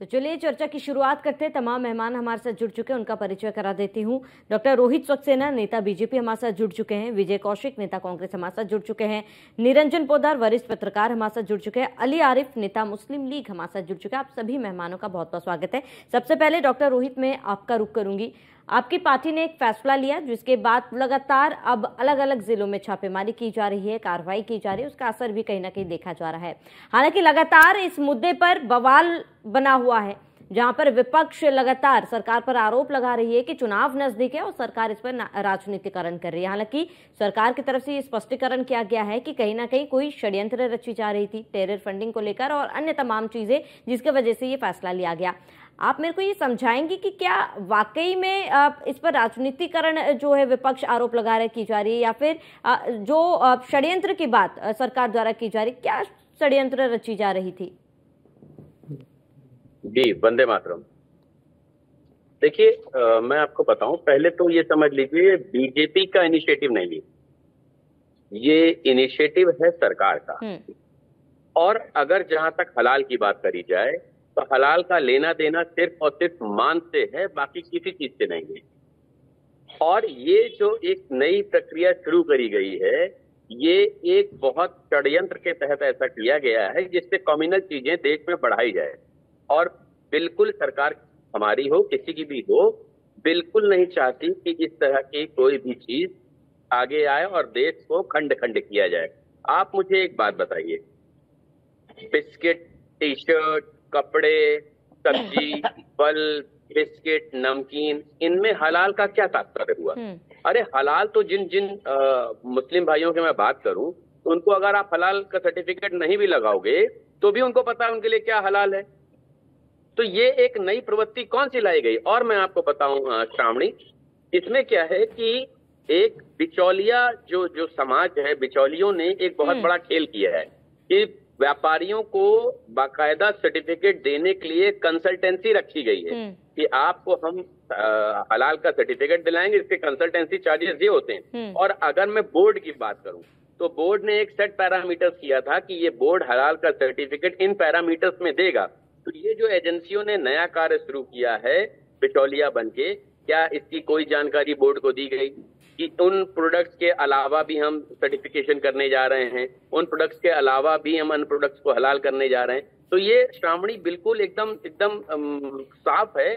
तो चलिए चर्चा की शुरुआत करते हैं। तमाम मेहमान हमारे साथ जुड़ चुके हैं, उनका परिचय करा देती हूँ। डॉक्टर रोहित सक्सेना, नेता बीजेपी, हमारे साथ जुड़ चुके हैं। विजय कौशिक, नेता कांग्रेस, हमारे साथ जुड़ चुके हैं। निरंजन पोद्दार, वरिष्ठ पत्रकार, हमारे साथ जुड़ चुके हैं। अली आरिफ, नेता मुस्लिम लीग, हमारे साथ जुड़ चुके हैं। आप सभी मेहमानों का बहुत बहुत स्वागत है। सबसे पहले डॉक्टर रोहित, मैं आपका रुख करूंगी। आपकी पार्टी ने एक फैसला लिया जिसके बाद लगातार अब अलग अलग जिलों में छापेमारी की जा रही है, कार्रवाई की जा रही है, उसका असर भी कहीं ना कहीं देखा जा रहा है। हालांकि लगातार इस मुद्दे पर बवाल बना हुआ है, जहां पर विपक्ष लगातार सरकार पर आरोप लगा रही है कि चुनाव नजदीक है और सरकार इस पर राजनीतिकरण कर रही है। हालांकि सरकार की तरफ से ये स्पष्टीकरण किया गया है कि कहीं ना कहीं कोई षड्यंत्र रची जा रही थी टेरर फंडिंग को लेकर और अन्य तमाम चीजें, जिसकी वजह से ये फैसला लिया गया। आप मेरे को ये समझाएंगे कि क्या वाकई में इस पर राजनीतिकरण जो है विपक्ष आरोप लगा रहे की जा रही है, या फिर जो षड्यंत्र की बात सरकार द्वारा की जा रही, क्या षड्यंत्र रची जा रही थी? जी, वंदे मातरम। देखिए, मैं आपको बताऊं, पहले तो ये समझ लीजिए बीजेपी का इनिशिएटिव नहीं है, ये इनिशिएटिव है सरकार का। और अगर जहां तक हलाल की बात करी जाए तो हलाल का लेना देना सिर्फ और सिर्फ मान से है, बाकी किसी चीज से नहीं है। और ये जो एक नई प्रक्रिया शुरू करी गई है, ये एक बहुत षड्यंत्र के तहत ऐसा किया गया है जिससे कम्युनल चीजें देश में बढ़ाई जाए। और बिल्कुल सरकार हमारी हो, किसी की भी हो, बिल्कुल नहीं चाहती कि इस तरह की कोई भी चीज आगे आए और देश को खंड खंड किया जाए। आप मुझे एक बात बताइए, बिस्किट, टी शर्ट, कपड़े, सब्जी, फल, बिस्किट, नमकीन, इनमें हलाल का क्या तात्पर्य हुआ? अरे हलाल तो जिन जिन मुस्लिम भाइयों की मैं बात करूं, तो उनको अगर आप हलाल का सर्टिफिकेट नहीं भी लगाओगे तो भी उनको पता है उनके लिए क्या हलाल है। तो ये एक नई प्रवृत्ति कौन सी लाई गई? और मैं आपको बताऊं श्रावणी, इसमें क्या है कि एक बिचौलिया जो समाज है, बिचौलियों ने एक बहुत बड़ा खेल किया है कि व्यापारियों को बाकायदा सर्टिफिकेट देने के लिए कंसल्टेंसी रखी गई है कि आपको हम हलाल का सर्टिफिकेट दिलाएंगे, इसके कंसल्टेंसी चार्जेस ये होते हैं। और अगर मैं बोर्ड की बात करूं तो बोर्ड ने एक सेट पैरामीटर्स किया था कि ये बोर्ड हलाल का सर्टिफिकेट इन पैरामीटर्स में देगा। तो ये जो एजेंसियों ने नया कार्य शुरू किया है बिचौलिया बनके, क्या इसकी कोई जानकारी बोर्ड को दी गई कि उन प्रोडक्ट्स के अलावा भी हम सर्टिफिकेशन करने जा रहे हैं, उन प्रोडक्ट्स के अलावा भी हम अन्य प्रोडक्ट्स को हलाल करने जा रहे हैं? तो ये श्रावणी बिल्कुल एकदम साफ है,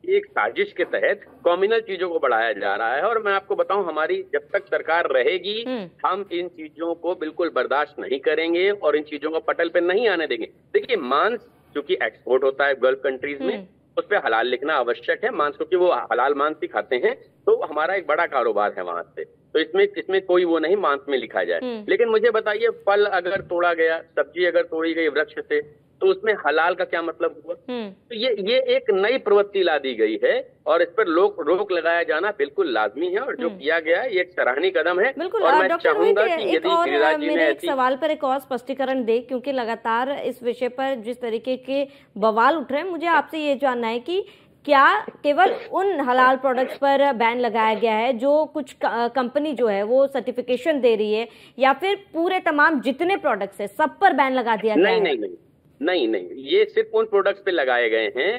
एक साजिश के तहत कम्युनल चीजों को बढ़ाया जा रहा है। और मैं आपको बताऊं, हमारी जब तक सरकार रहेगी हम इन चीजों को बिल्कुल बर्दाश्त नहीं करेंगे और इन चीजों को पटल पे नहीं आने देंगे। देखिए, मांस चूंकि एक्सपोर्ट होता है गल्फ कंट्रीज में, उस पर हलाल लिखना आवश्यक है। मांस क्योंकि वो हलाल मांस ही खाते हैं, तो हमारा एक बड़ा कारोबार है वहां से, तो इसमें कोई वो नहीं मांस में लिखा जाए। लेकिन मुझे बताइए, फल अगर तोड़ा गया, सब्जी अगर तोड़ी गई वृक्ष से, तो उसमें हलाल का क्या मतलब हुआ? तो ये एक नई प्रवृत्ति ला दी गई है और इस पर रोक लगाया जाना बिल्कुल लाजमी है। और जो किया गया है ये एक सराहनीय कदम है। और मैं चाहूंगा कि यदि गिरिराज जी ने एक सवाल पर एक और स्पष्टीकरण दे, क्योंकि लगातार इस विषय पर जिस तरीके के बवाल उठ रहे हैं, मुझे आपसे ये जानना है कि क्या केवल उन हलाल प्रोडक्ट्स पर बैन लगाया गया है जो कुछ कंपनी जो है वो सर्टिफिकेशन दे रही है, या फिर पूरे तमाम जितने प्रोडक्ट्स है सब पर बैन लगा दिया गया है? नहीं, ये सिर्फ उन प्रोडक्ट्स पे लगाए गए हैं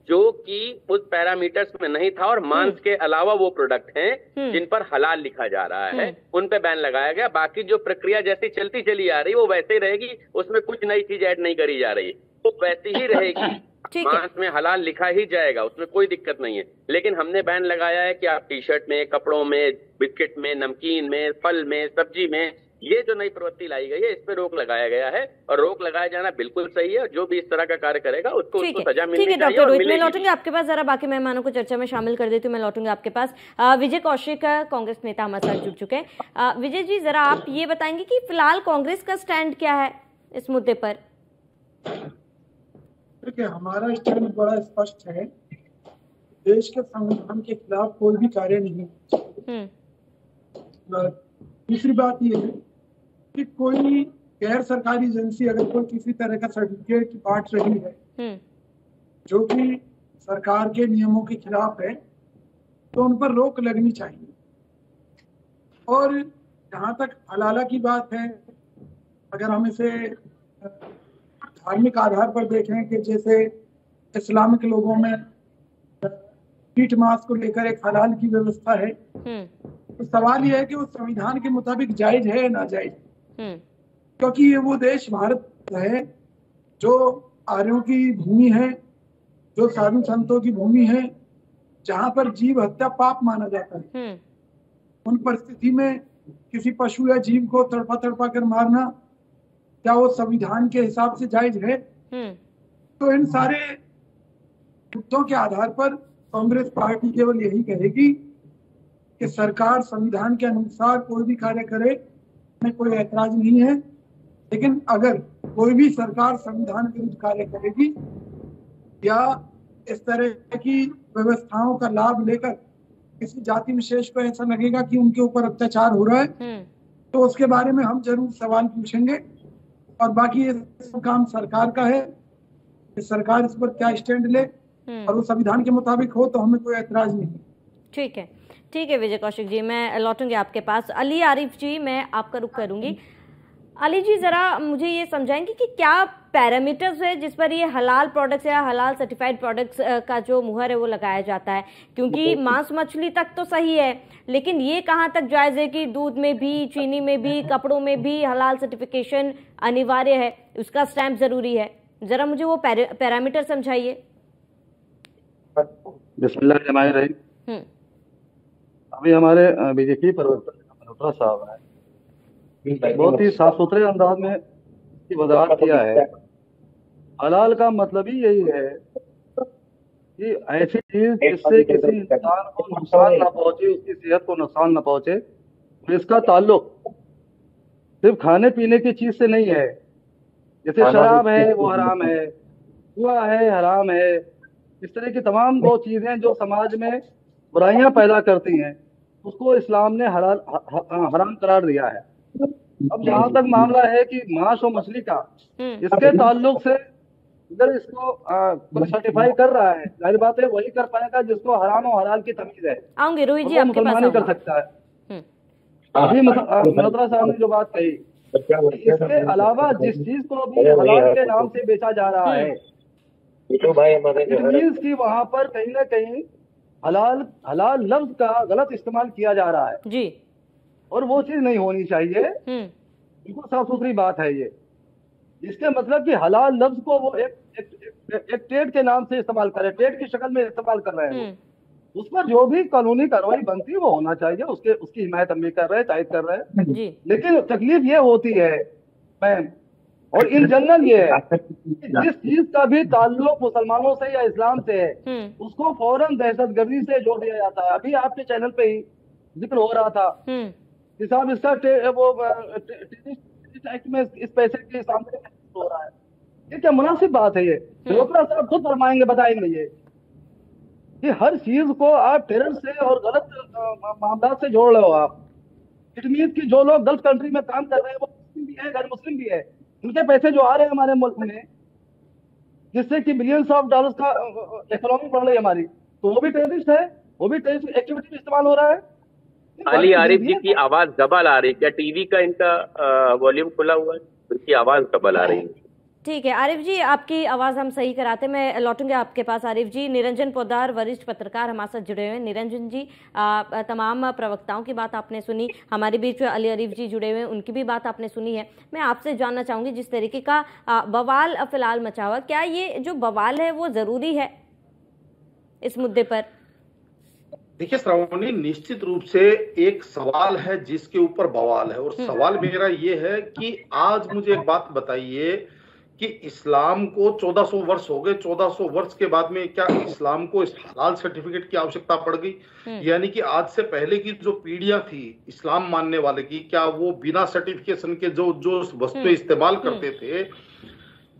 जो कि उस पैरामीटर्स में नहीं था और मांस के अलावा वो प्रोडक्ट हैं जिन पर हलाल लिखा जा रहा है, उन पे बैन लगाया गया। बाकी जो प्रक्रिया जैसी चलती चली आ रही वो वैसे ही रहेगी, उसमें कुछ नई चीज ऐड नहीं करी जा रही, वो वैसी ही रहेगी। मांस में हलाल लिखा ही जाएगा, उसमें कोई दिक्कत नहीं है। लेकिन हमने बैन लगाया है कि आप टी शर्ट में, कपड़ों में, बिस्किट में, नमकीन में, फल में, सब्जी में, ये जो नई प्रवृत्ति लाई गई है इस पे रोक लगाया गया है। और रोक लगाया जाना बिल्कुल सही है। जो भी इस तरह का कार्य करेगा उसको सजा मिलनी चाहिए। डॉक्टर रोहित, मैं लौटूंगी आपके पास, जरा बाकी मेहमानों को चर्चा में शामिल कर देती हूँ। मैं लौटूंगी आपके पास। विजय कौशिक, कांग्रेस नेता, हमारे साथ जुड़ चुके हैं। विजय जी, जरा आप ये बताएंगे कि फिलहाल कांग्रेस का स्टैंड क्या है इस मुद्दे पर? देखिए, हमारा स्टैंड बड़ा स्पष्ट है। देश के संविधान के खिलाफ कोई भी कार्य नहीं। दूसरी बात यह है कि कोई गैर सरकारी एजेंसी अगर कोई किसी तरह का सर्टिफिकेट बांट रही है जो कि सरकार के नियमों के खिलाफ है, तो उन पर रोक लगनी चाहिए। और जहाँ तक हलाला की बात है, अगर हम इसे धार्मिक आधार पर देखें कि जैसे इस्लामिक लोगों में मीट मांस को लेकर एक हलाल की व्यवस्था है। तो सवाल यह है कि वो संविधान के मुताबिक जायज है या नाजायज, क्योंकि ये वो देश भारत है जो आर्यों की भूमि है, जो साधु संतों की भूमि है, जहां पर जीव हत्या पाप माना जाता है। उन परिस्थिति में किसी पशु या जीव को तड़पा तड़पा कर मारना क्या वो संविधान के हिसाब से जायज है? तो इन सारे मुद्दों के आधार पर कांग्रेस पार्टी केवल यही कहेगी कि सरकार संविधान के अनुसार कोई भी कार्य करे, में कोई ऐतराज नहीं है, लेकिन अगर कोई भी सरकार संविधान विरुद्ध कार्य करेगी या इस तरह की व्यवस्थाओं का लाभ लेकर किसी जाति विशेष को ऐसा लगेगा कि उनके ऊपर अत्याचार हो रहा है, तो उसके बारे में हम जरूर सवाल पूछेंगे। और बाकी ये सब काम सरकार का है कि सरकार इस पर क्या स्टैंड ले, और वो संविधान के मुताबिक हो तो हमें कोई ऐतराज नहीं। ठीक है, ठीक है विजय कौशिक जी, मैं लौटूंगी आपके पास। अली आरिफ जी, मैं आपका रुख करूंगी। अली जी, जरा मुझे ये समझाएंगे कि क्या पैरामीटर्स है जिस पर ये हलाल प्रोडक्ट्स या हलाल सर्टिफाइड प्रोडक्ट्स का जो मुहर है वो लगाया जाता है? क्योंकि मांस मछली तक तो सही है, लेकिन ये कहाँ तक जायज है कि दूध में भी, चीनी में भी, कपड़ों में भी हलाल सर्टिफिकेशन अनिवार्य है, उसका स्टैंप जरूरी है? जरा मुझे वो पैरामीटर समझाइए। बिस्मिल्लाहिर्रहमानिर्रहीम। अभी हमारे बीजेपी प्रवक्ता मल्होत्रा साहब ने बहुत ही साफ सुथरे अंदाज में इसकी वजाहत किया है। हलाल का मतलब ही यही है कि ऐसी चीज जिससे किसी इंसान को नुकसान ना पहुंचे, उसकी सेहत को नुकसान ना पहुंचे, इसका ताल्लुक सिर्फ खाने पीने की चीज से नहीं है। जैसे शराब है वो हराम है, जुआ है हराम है, इस तरह की तमाम वो चीजें जो समाज में बुराइयां पैदा करती हैं उसको इस्लाम ने हराम करार दिया है। अब जहां तक मामला है कि मांस और मछली का, इसके ताल्लुक से अगर इसको सर्टिफाई कर रहा है, जाहिर बात है वही कर पाएगा जिसको हराम और हलाल की तमीज है। आऊंगी रोहित जी, आपके पास कर सकता है। अभी मल्होत्रा साहब ने जो बात कही, इसके अलावा जिस चीज को अभी हलाल के नाम से बेचा जा रहा है, मीन्स की वहां पर कहीं ना कहीं हलाल लफ्ज का गलत इस्तेमाल किया जा रहा है जी, और वो चीज नहीं होनी चाहिए। बिल्कुल साफ सुथरी बात है ये। इसके मतलब कि हलाल लफ्ज को वो एक ट्रेड के नाम से इस्तेमाल कर रहे हैं, ट्रेड की शक्ल में इस्तेमाल कर रहे हैं। उस पर जो भी कानूनी कार्रवाई बनती है वो होना चाहिए, उसकी हिमायत हम भी कर रहे हैं, तायद कर रहे हैं। लेकिन तकलीफ ये होती है मैम, और इन जनरल ये है जिस चीज का भी ताल्लुक मुसलमानों से या इस्लाम से है उसको फौरन दहशतगर्दी से जोड़ दिया जाता है। अभी आपके चैनल पे ही जिक्र हो रहा था कि साहब इसका एक्ट में इस पैसे के सामने हो रहा है। ये क्या मुनासिब बात है? ये मल्होत्रा साहब खुद फरमाएंगे, बताएंगे ये कि हर चीज को आप टेरर से और गलत मामला से जोड़ रहे हो आप। इट मीन कि जो लोग गलत कंट्री में काम कर रहे हैं वो मुस्लिम भी है, गैर मुस्लिम भी है, उनके पैसे जो आ रहे हैं हमारे मुल्क में जिससे कि बिलियंस ऑफ डॉलर्स का इकोनॉमी बढ़ रही है हमारी, तो वो भी टेररिस्ट है, वो भी टेररिस्ट एक्टिविटी में इस्तेमाल हो रहा है। अली आरिफ जी की आवाज डबल आ रही है, क्या टीवी का इनका वॉल्यूम खुला हुआ है? उनकी आवाज डबल आ रही है। ठीक है आरिफ जी, आपकी आवाज हम सही कराते, मैं लौटूंगे आपके पास। आरिफ जी, निरंजन पोद्दार वरिष्ठ पत्रकार हमारे साथ जुड़े हुए हैं। निरंजन जी, तमाम प्रवक्ताओं की बात आपने सुनी, हमारे बीच में अली आरिफ जी जुड़े हुए हैं, उनकी भी बात आपने सुनी है। मैं आपसे जानना चाहूंगी जिस तरीके का बवाल फिलहाल मचा हुआ, क्या ये जो बवाल है वो जरूरी है इस मुद्दे पर? देखिए श्रावणी, निश्चित रूप से एक सवाल है जिसके ऊपर बवाल है, और सवाल मेरा ये है कि आज मुझे एक बात बताइए कि इस्लाम को 1400 वर्ष हो गए, 1400 वर्ष के बाद में क्या इस्लाम को इस हलाल सर्टिफिकेट की आवश्यकता पड़ गई? यानी कि आज से पहले की जो पीढ़ियां थी इस्लाम मानने वाले की, क्या वो बिना सर्टिफिकेशन के जो वस्तुएं इस्तेमाल करते थे,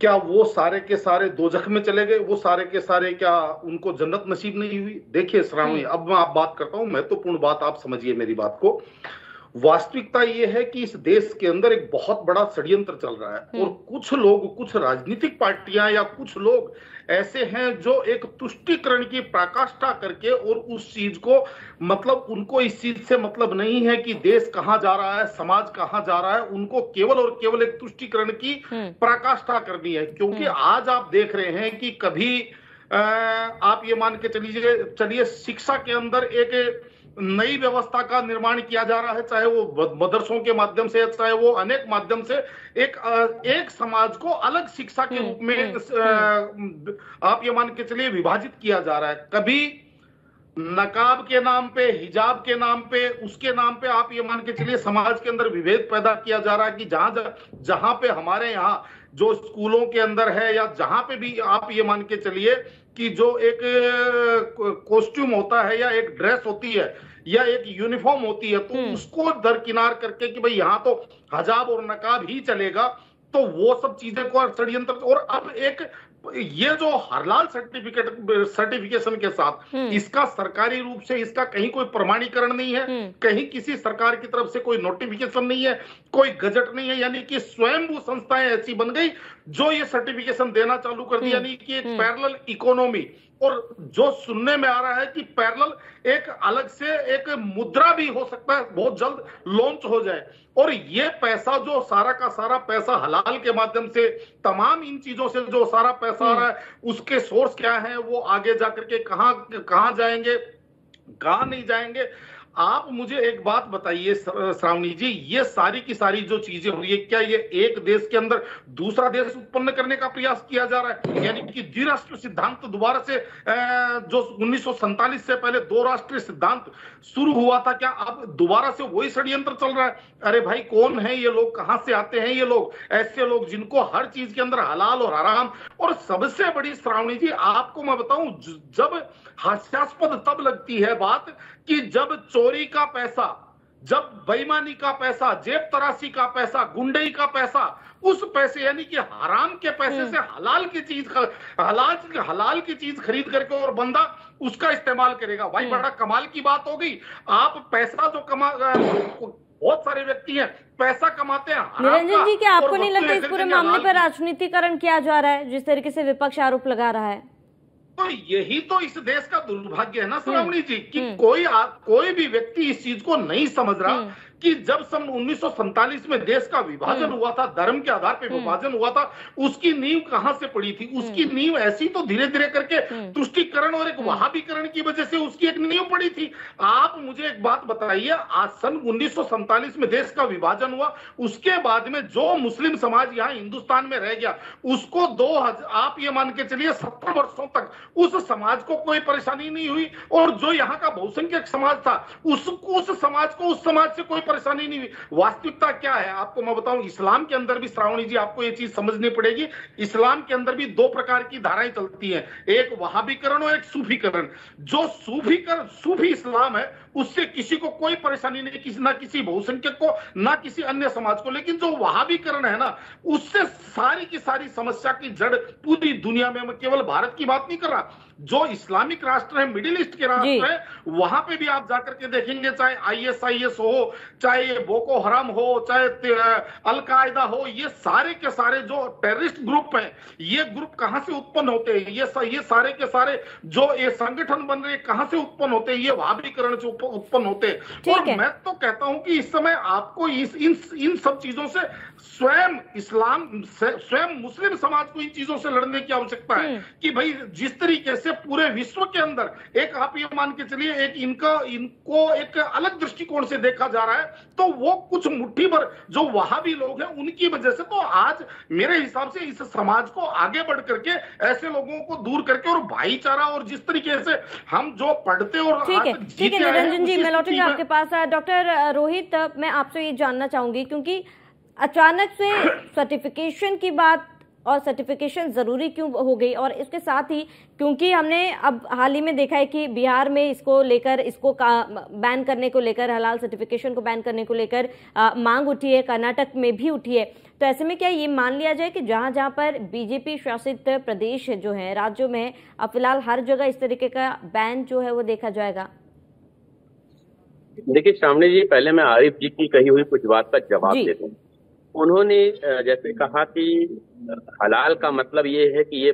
क्या वो सारे के सारे दोजख में चले गए? वो सारे के सारे क्या उनको जन्नत नसीब नहीं हुई? देखिए श्रावणी, अब मैं आप बात करता हूं, महत्वपूर्ण बात आप समझिए मेरी बात को। वास्तविकता ये है कि इस देश के अंदर एक बहुत बड़ा षड्यंत्र चल रहा है, और कुछ लोग, कुछ राजनीतिक पार्टियां या कुछ लोग ऐसे हैं जो एक तुष्टीकरण की पराकाष्ठा करके, और उस चीज को मतलब उनको इस चीज से मतलब नहीं है कि देश कहां जा रहा है, समाज कहां जा रहा है, उनको केवल और केवल एक तुष्टीकरण की पराकाष्ठा करनी है। क्योंकि आज आप देख रहे हैं कि कभी आप ये मान के चलिए शिक्षा के अंदर एक नई व्यवस्था का निर्माण किया जा रहा है, चाहे वो मदरसों के माध्यम से, चाहे वो अनेक माध्यम से एक समाज को अलग शिक्षा के रूप में आप ये मान के चलिए विभाजित किया जा रहा है। कभी नकाब के नाम पे, हिजाब के नाम पे, उसके नाम पे आप ये मान के चलिए समाज के अंदर विभेद पैदा किया जा रहा है कि जहां पे हमारे यहाँ जो स्कूलों के अंदर है या जहां पे भी आप ये मान के चलिए कि जो एक कॉस्ट्यूम होता है या एक ड्रेस होती है या एक यूनिफॉर्म होती है, तो उसको दरकिनार करके कि भाई यहाँ तो हिजाब और नकाब ही चलेगा, तो वो सब चीजें को षड्यंत्र। और अब एक ये जो हलाल सर्टिफिकेशन के साथ इसका सरकारी रूप से इसका कहीं कोई प्रमाणीकरण नहीं है, कहीं किसी सरकार की तरफ से कोई नोटिफिकेशन नहीं है, कोई गजट नहीं है, यानी कि स्वयं वो संस्थाएं ऐसी बन गई जो ये सर्टिफिकेशन देना चालू कर दी, यानी कि एक पैरेलल इकोनॉमी। और जो सुनने में आ रहा है कि पैरेलल एक अलग से एक मुद्रा भी हो सकता है, बहुत जल्द लॉन्च हो जाए। और ये पैसा जो सारा का सारा पैसा हलाल के माध्यम से, तमाम इन चीजों से जो सारा पैसा आ रहा है, उसके सोर्स क्या है, वो आगे जाकर के कहां जाएंगे, कहां नहीं जाएंगे। आप मुझे एक बात बताइए श्रावणी जी, ये सारी की सारी जो चीजें हो रही है, क्या ये एक देश के अंदर दूसरा देश उत्पन्न करने का प्रयास किया जा रहा है? यानी कि द्विराष्ट्र सिद्धांत दोबारा से जो 1947 से पहले दो राष्ट्रीय सिद्धांत शुरू हुआ था, क्या अब दोबारा से वही षड्यंत्र चल रहा है? अरे भाई, कौन है ये लोग, कहां से आते हैं ये लोग? ऐसे लोग जिनको हर चीज के अंदर हलाल और हराम। और सबसे बड़ी श्रावणी जी आपको मैं बताऊं, जब हास्यास्पद तब लगती है बात कि जब चोरी का पैसा, जब बेईमानी का पैसा, जेब तराशी का पैसा, गुंडई का पैसा, उस पैसे यानी कि हराम के पैसे से हलाल की चीज खरीद करके और बंदा उसका इस्तेमाल करेगा। भाई बड़ा कमाल की बात हो गई। आप पैसा जो बहुत सारे व्यक्ति हैं पैसा कमाते हैं। निरंजन जी, क्या आपको नहीं लगता इस पूरे मामले पर राजनीतिकरण किया जा रहा है, जिस तरीके से विपक्ष आरोप लगा रहा है? तो यही तो इस देश का दुर्भाग्य है ना श्रावणी जी, कि कोई भी व्यक्ति इस चीज को नहीं समझ रहा कि जब सन 1947 में देश का विभाजन हुआ था, धर्म के आधार पर विभाजन हुआ था, उसकी नींव कहां से पड़ी थी? उसकी नींव ऐसी तो धीरे धीरे करके तुष्टीकरण और एक वहाबीकरण की वजह से उसकी एक नींव पड़ी थी। आप मुझे एक बात बताइए, आज सन 1947 में देश का विभाजन हुआ, उसके बाद में जो मुस्लिम समाज यहाँ हिंदुस्तान में रह गया, उसको आप ये मान के चलिए 70 वर्षों तक उस समाज को कोई परेशानी नहीं हुई। और जो यहाँ का बहुसंख्यक समाज था, उस समाज को उस समाज से कोई परेशानी नहीं हुई। वास्तविकता क्या है आपको मैं बताऊं, इस्लाम के अंदर भी श्रावणी जी आपको ये चीज समझनी पड़ेगी, इस्लाम के अंदर भी दो प्रकार की धाराएं चलती हैं, एक वहाबीकरण और एक सूफीकरण। जो सूफी इस्लाम है उससे किसी को कोई परेशानी नहीं, ना किसी बहुसंख्यक को, ना किसी अन्य समाज को। लेकिन जो वहाबीकरण है ना, उससे सारी की सारी समस्या की जड़ पूरी दुनिया में, मैं केवल भारत की बात नहीं कर रहा, जो इस्लामिक राष्ट्र है, मिडिल ईस्ट के राष्ट्र है, वहां पे भी आप जाकर के देखेंगे, चाहे ISIS हो, चाहे ये बोको हराम हो, चाहे अलकायदा हो, ये सारे के सारे जो टेररिस्ट ग्रुप हैं, ये ग्रुप कहां से उत्पन्न होते हैं? ये सारे के सारे जो ये संगठन बन रहे कहां से उत्पन्न होते हैं? ये वहाबीकरण से उत्पन्न होते हैं। और मैं तो कहता हूं कि इस समय आपको इन सब चीजों से स्वयं मुस्लिम समाज को इन चीजों से लड़ने की आवश्यकता है कि भाई जिस तरीके से पूरे विश्व के अंदर एक आप ये मान के चलिए एक इनको एक अलग दृष्टिकोण से देखा जा रहा है, तो वो कुछ मुट्ठी भर जो वहाबी लोग हैं उनकी वजह से तो आज मेरे हिसाब से इस समाज को आगे बढ़ करके ऐसे लोगों को दूर करके और भाईचारा और जिस तरीके से हम जो पढ़ते और ठीक है निरंजन जी, मैं लौटूंगा आपके पास। डॉक्टर रोहित, मैं आपसे ये जानना चाहूंगी, क्योंकि अचानक से सर्टिफिकेशन की बात और सर्टिफिकेशन जरूरी क्यों हो गई, और इसके साथ ही क्योंकि हमने अब हाल ही में देखा है कि बिहार में इसको बैन करने को लेकर, हलाल सर्टिफिकेशन को बैन करने को लेकर मांग उठी है, कर्नाटक में भी उठी है। तो ऐसे में क्या ये मान लिया जाए कि जहां जहां पर बीजेपी शासित प्रदेश जो है, राज्यों में, अब फिलहाल हर जगह इस तरीके का बैन जो है वो देखा जाएगा? देखिए श्रावणी जी, पहले मैं आरिफ जी की कही हुई कुछ बात का जवाब देता हूँ। उन्होंने जैसे कहा कि हलाल का मतलब ये है कि ये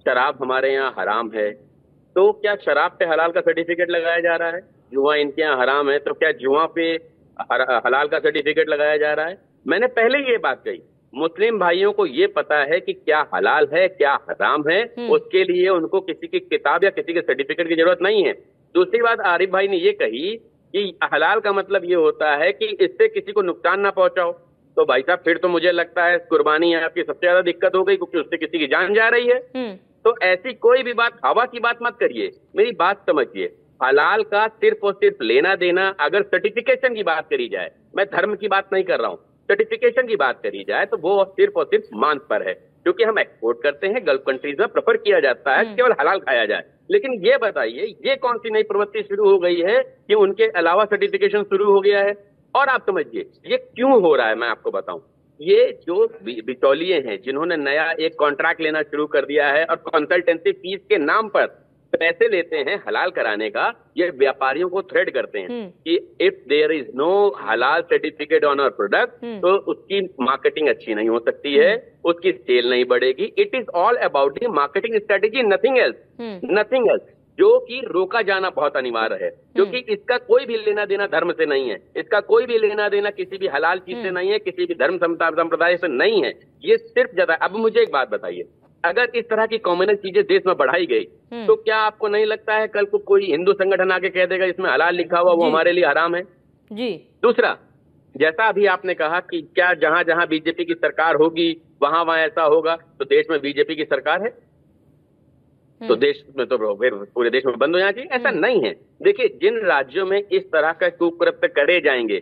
शराब हमारे यहाँ हराम है, तो क्या शराब पे हलाल का सर्टिफिकेट लगाया जा रहा है? जुआ इनके यहाँ हराम है, तो क्या जुआ पे हलाल का सर्टिफिकेट लगाया जा रहा है? मैंने पहले ये बात कही, मुस्लिम भाइयों को ये पता है कि क्या हलाल है क्या हराम है, उसके लिए उनको किसी की किताब या किसी के सर्टिफिकेट की जरूरत नहीं है। दूसरी बात आरिफ भाई ने ये कही कि हलाल का मतलब ये होता है कि इससे किसी को नुकसान ना पहुंचाओ, तो भाई साहब फिर तो मुझे लगता है कुर्बानी आपकी सबसे ज्यादा दिक्कत हो गई, क्योंकि उससे किसी की जान जा रही है। तो ऐसी कोई भी बात, हवा की बात मत करिए, मेरी बात समझिए। हलाल का सिर्फ और सिर्फ लेना देना, अगर सर्टिफिकेशन की बात करी जाए, मैं धर्म की बात नहीं कर रहा हूँ, सर्टिफिकेशन की बात करी जाए तो वो सिर्फ और सिर्फ मांस पर है, क्योंकि हम एक्सपोर्ट करते हैं, गल्फ कंट्रीज में प्रेफर किया जाता है केवल हलाल खाया जाए। लेकिन ये बताइए, ये कौन सी नई प्रवृत्ति शुरू हो गई है कि उनके अलावा सर्टिफिकेशन शुरू हो गया है? और आप समझिए ये क्यों हो रहा है, मैं आपको बताऊं। ये जो बिचौलिए हैं जिन्होंने नया एक कॉन्ट्रैक्ट लेना शुरू कर दिया है और कंसल्टेंसी फीस के नाम पर पैसे लेते हैं हलाल कराने का, ये व्यापारियों को थ्रेट करते हैं कि इफ देयर इज नो हलाल सर्टिफिकेट ऑन आवर प्रोडक्ट तो उसकी मार्केटिंग अच्छी नहीं हो सकती है, उसकी सेल नहीं बढ़ेगी। It is all about the marketing strategy, nothing else, nothing else, जो कि रोका जाना बहुत अनिवार्य है, क्योंकि इसका कोई भी लेना देना धर्म से नहीं है, इसका कोई भी लेना देना किसी भी हलाल चीज से नहीं है, किसी भी धर्म संप्रदाय से नहीं है। ये सिर्फ ज्यादा। अब मुझे एक बात बताइए, अगर इस तरह की कॉमनल चीजें देश में बढ़ाई गई तो क्या आपको नहीं लगता है कल को कोई हिंदू संगठन आके कह देगा इसमें हलाल लिखा हुआ वो हमारे लिए हराम है? जी। दूसरा, जैसा अभी आपने कहा कि क्या जहां जहां बीजेपी की सरकार होगी वहां वहां ऐसा होगा, तो देश में बीजेपी की सरकार है तो देश में तो फिर पूरे देश में बंद हो जाना चाहिए? ऐसा नहीं है। देखिए, जिन राज्यों में इस तरह का कुकृत्य करे जाएंगे,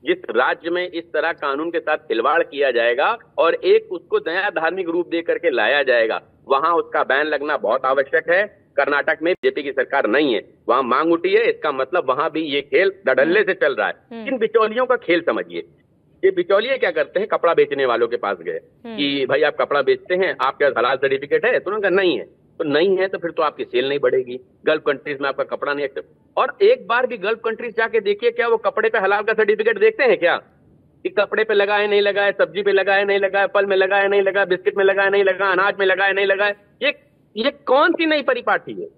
जिस राज्य में इस तरह कानून के साथ खिलवाड़ किया जाएगा और एक उसको नया धार्मिक रूप दे करके लाया जाएगा, वहां उसका बैन लगना बहुत आवश्यक है। कर्नाटक में बीजेपी की सरकार नहीं है, वहां मांग उठी है, इसका मतलब वहां भी ये खेल धड़ल्ले से चल रहा है। इन बिचौलियों का खेल समझिए। ये बिचौलिए क्या करते हैं, कपड़ा बेचने वालों के पास गए कि भाई आप कपड़ा बेचते हैं, आपके पास हलाल सर्टिफिकेट है? तो उन्होंने कहा नहीं है। तो नहीं है तो फिर तो आपकी सेल नहीं बढ़ेगी, गल्फ कंट्रीज में आपका कपड़ा नहीं एक्सेप्ट। और एक बार भी गल्फ कंट्रीज जाके देखिए, क्या वो कपड़े पे हलाल का सर्टिफिकेट देखते हैं क्या? कि कपड़े पे लगा है नहीं लगा है, सब्जी पे लगा है नहीं लगा है, फल में लगा है नहीं लगा है, बिस्किट में लगा है नहीं लगा, अनाज में लगा है नहीं लगा है। ये कौन सी नई परिपाटी है?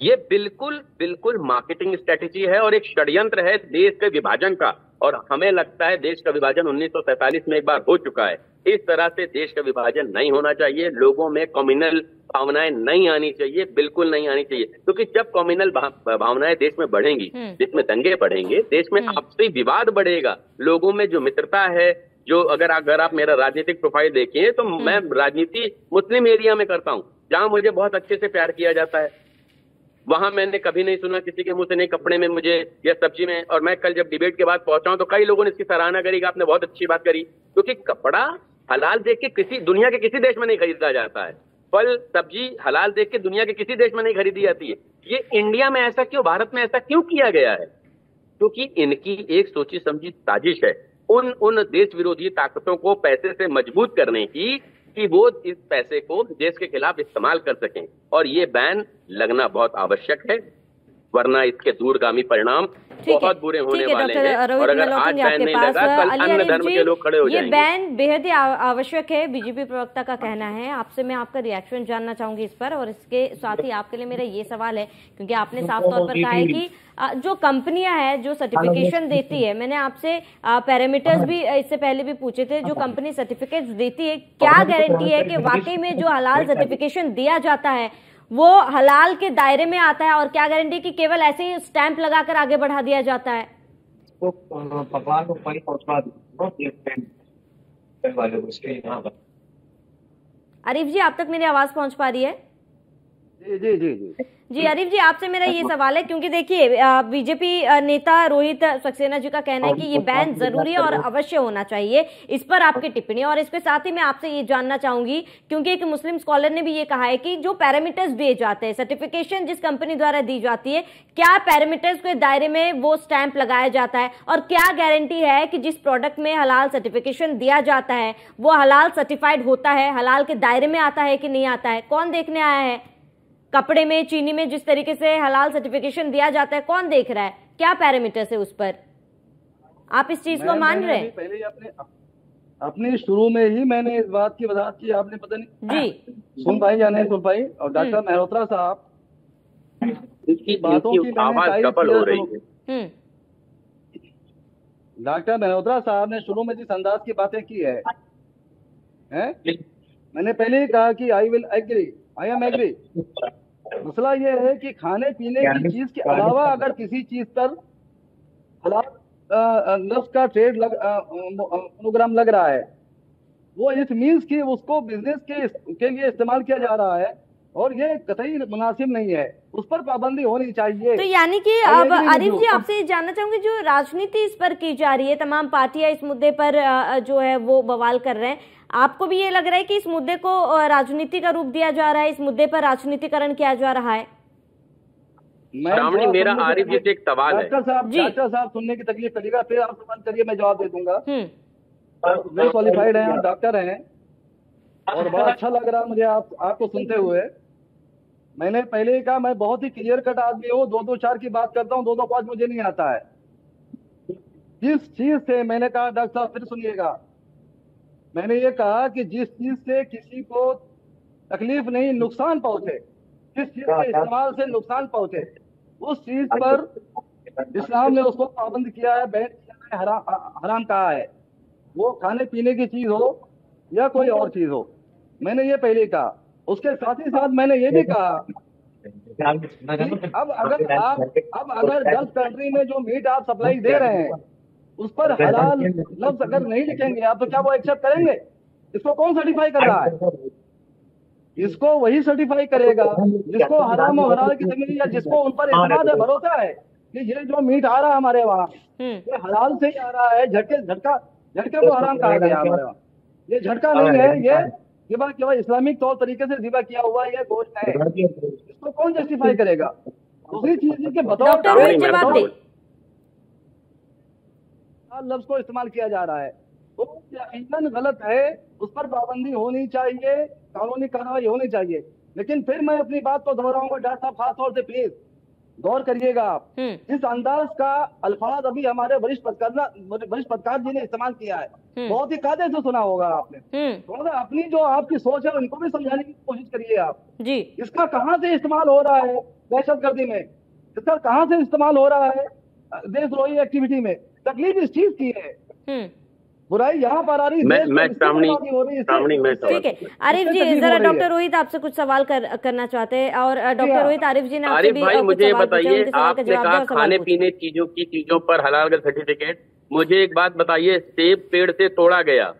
ये बिल्कुल मार्केटिंग स्ट्रेटेजी है और एक षड्यंत्र है देश के विभाजन का। और हमें लगता है देश का विभाजन 1947 में एक बार हो चुका है। इस तरह से देश का विभाजन नहीं होना चाहिए। लोगों में कम्युनल भावनाएं नहीं आनी चाहिए, बिल्कुल नहीं आनी चाहिए, क्योंकि जब कम्युनल भावनाएं देश में बढ़ेंगी, देश में दंगे बढ़ेंगे, देश में आपसी विवाद बढ़ेगा, लोगों में जो मित्रता है, जो अगर आप मेरा राजनीतिक प्रोफाइल देखिए तो मैं राजनीति मुस्लिम एरिया में करता हूँ, जहां मुझे बहुत अच्छे से प्यार किया जाता है। वहां मैंने कभी नहीं सुना किसी के मुंह से नहीं कपड़े में मुझे या सब्जी में। और मैं कल जब डिबेट के बाद पहुंचा हूं तो कई लोगों ने इसकी सराहना करी कि आपने बहुत अच्छी बात करी, क्योंकि कपड़ा हलाल देख के किसी दुनिया के किसी देश में नहीं खरीदा जाता है। फल सब्जी हलाल देख के दुनिया के किसी देश में नहीं खरीदी जाती है। ये इंडिया में ऐसा क्यों, भारत में ऐसा क्यों किया गया है? क्योंकि इनकी एक सोची समझी साजिश है उन देश विरोधी ताकतों को पैसे से मजबूत करने की, कि वो इस पैसे को देश के खिलाफ इस्तेमाल कर सकें। और ये बैन लगना बहुत आवश्यक है, वरना इसके दूरगामी परिणाम बहुत बुरे होने वाले हैं। और अगर आज बैन नहीं लगा, कल अन्य धर्म के लोग खड़े हो जाएंगे। ये बैन बेहद ही आवश्यक है, बीजेपी प्रवक्ता का कहना है। आपसे मैं आपका रिएक्शन जानना चाहूंगी इस पर। और इसके साथ ही आपके लिए मेरा ये सवाल है, क्योंकि आपने साफ तौर पर कहा है कि जो कंपनियां हैं जो सर्टिफिकेशन देती है, मैंने आपसे पैरामीटर्स भी इससे पहले भी पूछे थे, जो कंपनी सर्टिफिकेट्स देती है, क्या गारंटी है कि वाकई में जो हलाल सर्टिफिकेशन दिया जाता है वो हलाल के दायरे में आता है? और क्या गारंटी कि केवल ऐसे ही स्टैंप लगाकर आगे बढ़ा दिया जाता है? आरिफ जी, आप तक मेरी आवाज पहुंच पा रही है? जी आरिफ जी, आपसे मेरा ये सवाल है, क्योंकि देखिए बीजेपी नेता रोहित सक्सेना जी का कहना है कि ये बैन जरूरी है और अवश्य होना चाहिए। इस पर आपकी टिप्पणी। और इसके साथ ही मैं आपसे ये जानना चाहूंगी, क्योंकि एक मुस्लिम स्कॉलर ने भी ये कहा है कि जो पैरामीटर्स दिए जाते हैं, सर्टिफिकेशन जिस कंपनी द्वारा दी जाती है, क्या पैरामीटर्स के दायरे में वो स्टैंप लगाया जाता है? और क्या गारंटी है कि जिस प्रोडक्ट में हलाल सर्टिफिकेशन दिया जाता है वो हलाल सर्टिफाइड होता है, हलाल के दायरे में आता है कि नहीं आता है? कौन देखने आया है? कपड़े में, चीनी में जिस तरीके से हलाल सर्टिफिकेशन दिया जाता है, कौन देख रहा है? क्या पैरामीटर्स है उस पर? आप इस चीज को मान रहे हैं? पहले अपने शुरू में ही मैंने इस बात की वजाहत की, आपने पता नहीं जी सुन पाई या नहीं सुन पाई। और डॉक्टर मेहरोत्रा साहब, इसकी बातों की आवाज कपल हो रही है। डॉक्टर मल्होत्रा साहब ने शुरू में जिस अंदाज की बातें की है? मैंने पहले ही कहा कि आई एम एग्री। मसला ये है कि खाने पीने की चीज के अलावा अगर किसी चीज पर हलाल लफ्ज का ट्रेड मोनोग्राम लग रहा है, वो इस मीन्स की उसको बिजनेस के लिए इस्तेमाल किया जा रहा है और ये कतई मुनासिब नहीं है, उस पर पाबंदी होनी चाहिए। तो यानी कि अब आरिफ जी आपसे जानना चाहूंगी, जो राजनीति इस पर की जा रही है, तमाम पार्टियां इस मुद्दे पर जो है वो बवाल कर रहे हैं, आपको भी ये लग रहा है कि इस मुद्दे को राजनीति का रूप दिया जा रहा है, इस मुद्दे पर राजनीतिकरण किया जा रहा है? मेरा आरिफ जी से एक सवाल है। डॉक्टर साहब सुनने की तकलीफ करिएगा, फिर आप सवाल करिए, मैं जवाब दे दूंगा। वेल क्वालिफाइड हैं, डॉक्टर हैं और बड़ा अच्छा लग रहा है मुझे आपको सुनते हुए। मैंने पहले ही कहा मैं बहुत ही क्लियर कट आदमी हूँ, 2-2-4 की बात करता हूँ, 2-2-5 मुझे नहीं आता है। जिस चीज से मैंने कहा, डॉक्टर साहब फिर सुनिएगा, मैंने ये कहा कि जिस चीज से किसी को तकलीफ नहीं नुकसान पहुंचे, जिस चीज के इस्तेमाल से नुकसान पहुंचे, उस चीज पर इस्लाम ने उसको पाबंद किया है, बैन किया है, हराम कहा है। वो खाने पीने की चीज हो या कोई और चीज हो, मैंने ये पहले कहा। उसके साथ ही साथ मैंने ये भी कहा अब अगर गल्फ कंट्री में जो मीट आप सप्लाई दे रहे हैं उस पर हलाल लफ्ज अगर नहीं लिखेंगे आप, तो क्या वो एक्सेप्ट करेंगे? इसको कौन सर्टिफाई कर रहा है? इसको वही सर्टिफाई करेगा जिसको हराम और हलाल की जमीन या जिसको उन पर एतमाद है, भरोसा है कि ये जो मीट आ रहा है हमारे वहाँ ये हलाल से ही आ रहा है। झटके को हराम कहा गया हमारे वहाँ, ये झटका नहीं है, ये केवल इस्लामिक तौर तरीके से ज़िबा किया हुआ ये गोश्त है। इसको कौन जस्टिफाई करेगा? दूसरी चीज के बतौर लफ्ज को इस्तेमाल किया जा रहा है, तो यकीनन गलत है, उस पर पाबंदी होनी चाहिए, कानूनी कार्रवाई होनी चाहिए। लेकिन फिर मैं अपनी बात को दोहराऊंगा, डॉक्टर साहब खास तौर से प्लीज गौर करिएगा आप, इस अंदाज का अल्फाज अभी हमारे वरिष्ठ पत्रकार जी ने इस्तेमाल किया है, बहुत ही कायदे से सुना होगा आपने। थोड़ा सा अपनी जो आपकी सोच है उनको भी समझाने की कोशिश करिए आप जी। इसका कहाँ से इस्तेमाल हो रहा है दहशतगर्दी में, इसका कहाँ से इस्तेमाल हो रहा है देशद्रोही एक्टिविटी में? तकलीफ इस चीज की है, बुराई यहाँ पर आ रही है। ठीक है आरिफ जी, जरा डॉक्टर रोहित आपसे कुछ सवाल करना चाहते हैं। और डॉक्टर रोहित, आरिफ जी ने आरिफ भाई मुझे बताइए, आपने कहा खाने पीने चीजों पर हलाल का सर्टिफिकेट, मुझे एक बात बताइए, सेब पेड़ से तोड़ा गया,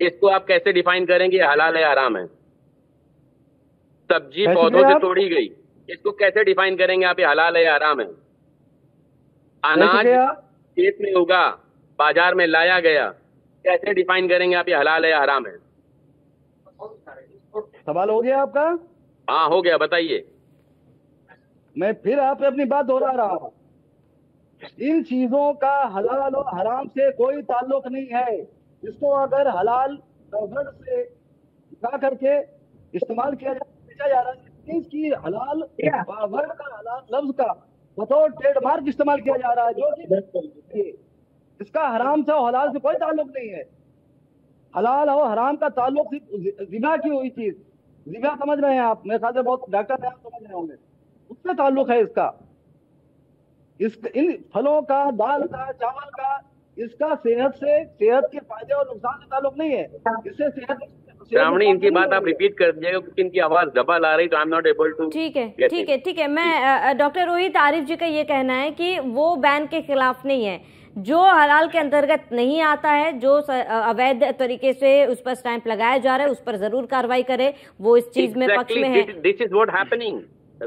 इसको आप कैसे डिफाइन करेंगे हलाल है हराम है? सब्जी पौधों से तोड़ी गई, इसको कैसे डिफाइन करेंगे आप, ये हलाल है हराम है? अनाज खेत में उगा, बाजार में लाया गया, कैसे डिफाइन करेंगे आप ये हलाल है हराम है? सवाल हो गया आपका? हाँ हो गया, बताइए। मैं फिर आप अपनी बात दोहरा रहा हूँ, इन चीजों का हलाल और हराम से कोई ताल्लुक नहीं है। इसको अगर हलाल वर्ड से ला करके इस्तेमाल किया जा रहा है, इसकी हलाल वर्ड का, हलाल लफ्ज का बतौर ट्रेडमार्क इस्तेमाल किया जा रहा है, जो कि इसका हराम से और हलाल से कोई ताल्लुक नहीं है। हलाल और हराम का ताल्लुक सिर्फ ज़िबा की हुई चीज, ज़िबा समझ रहे हैं आप, मेरे ख्याल से बहुत डॉक्टर आप समझ रहे होंगे, उससे ताल्लुक है इसका। इन फलों का, दाल का, चावल का, इसका सेहत के फायदे और नुकसान से ताल्लुक नहीं है। इससे सेहत श्रावणी, इनकी बात आप रिपीट कर दीजिएगा क्योंकि इनकी आवाज डबल आ रही, तो I am not able to. ठीक है मैं डॉक्टर रोहित, आरिफ जी का ये कहना है कि वो बैन के खिलाफ नहीं है, जो हलाल के अंतर्गत नहीं आता है, जो अवैध तरीके से उस पर स्टैंप लगाया जा रहा है, उस पर जरूर कार्रवाई करे, वो इस चीज में पक्ष में है। This is what happening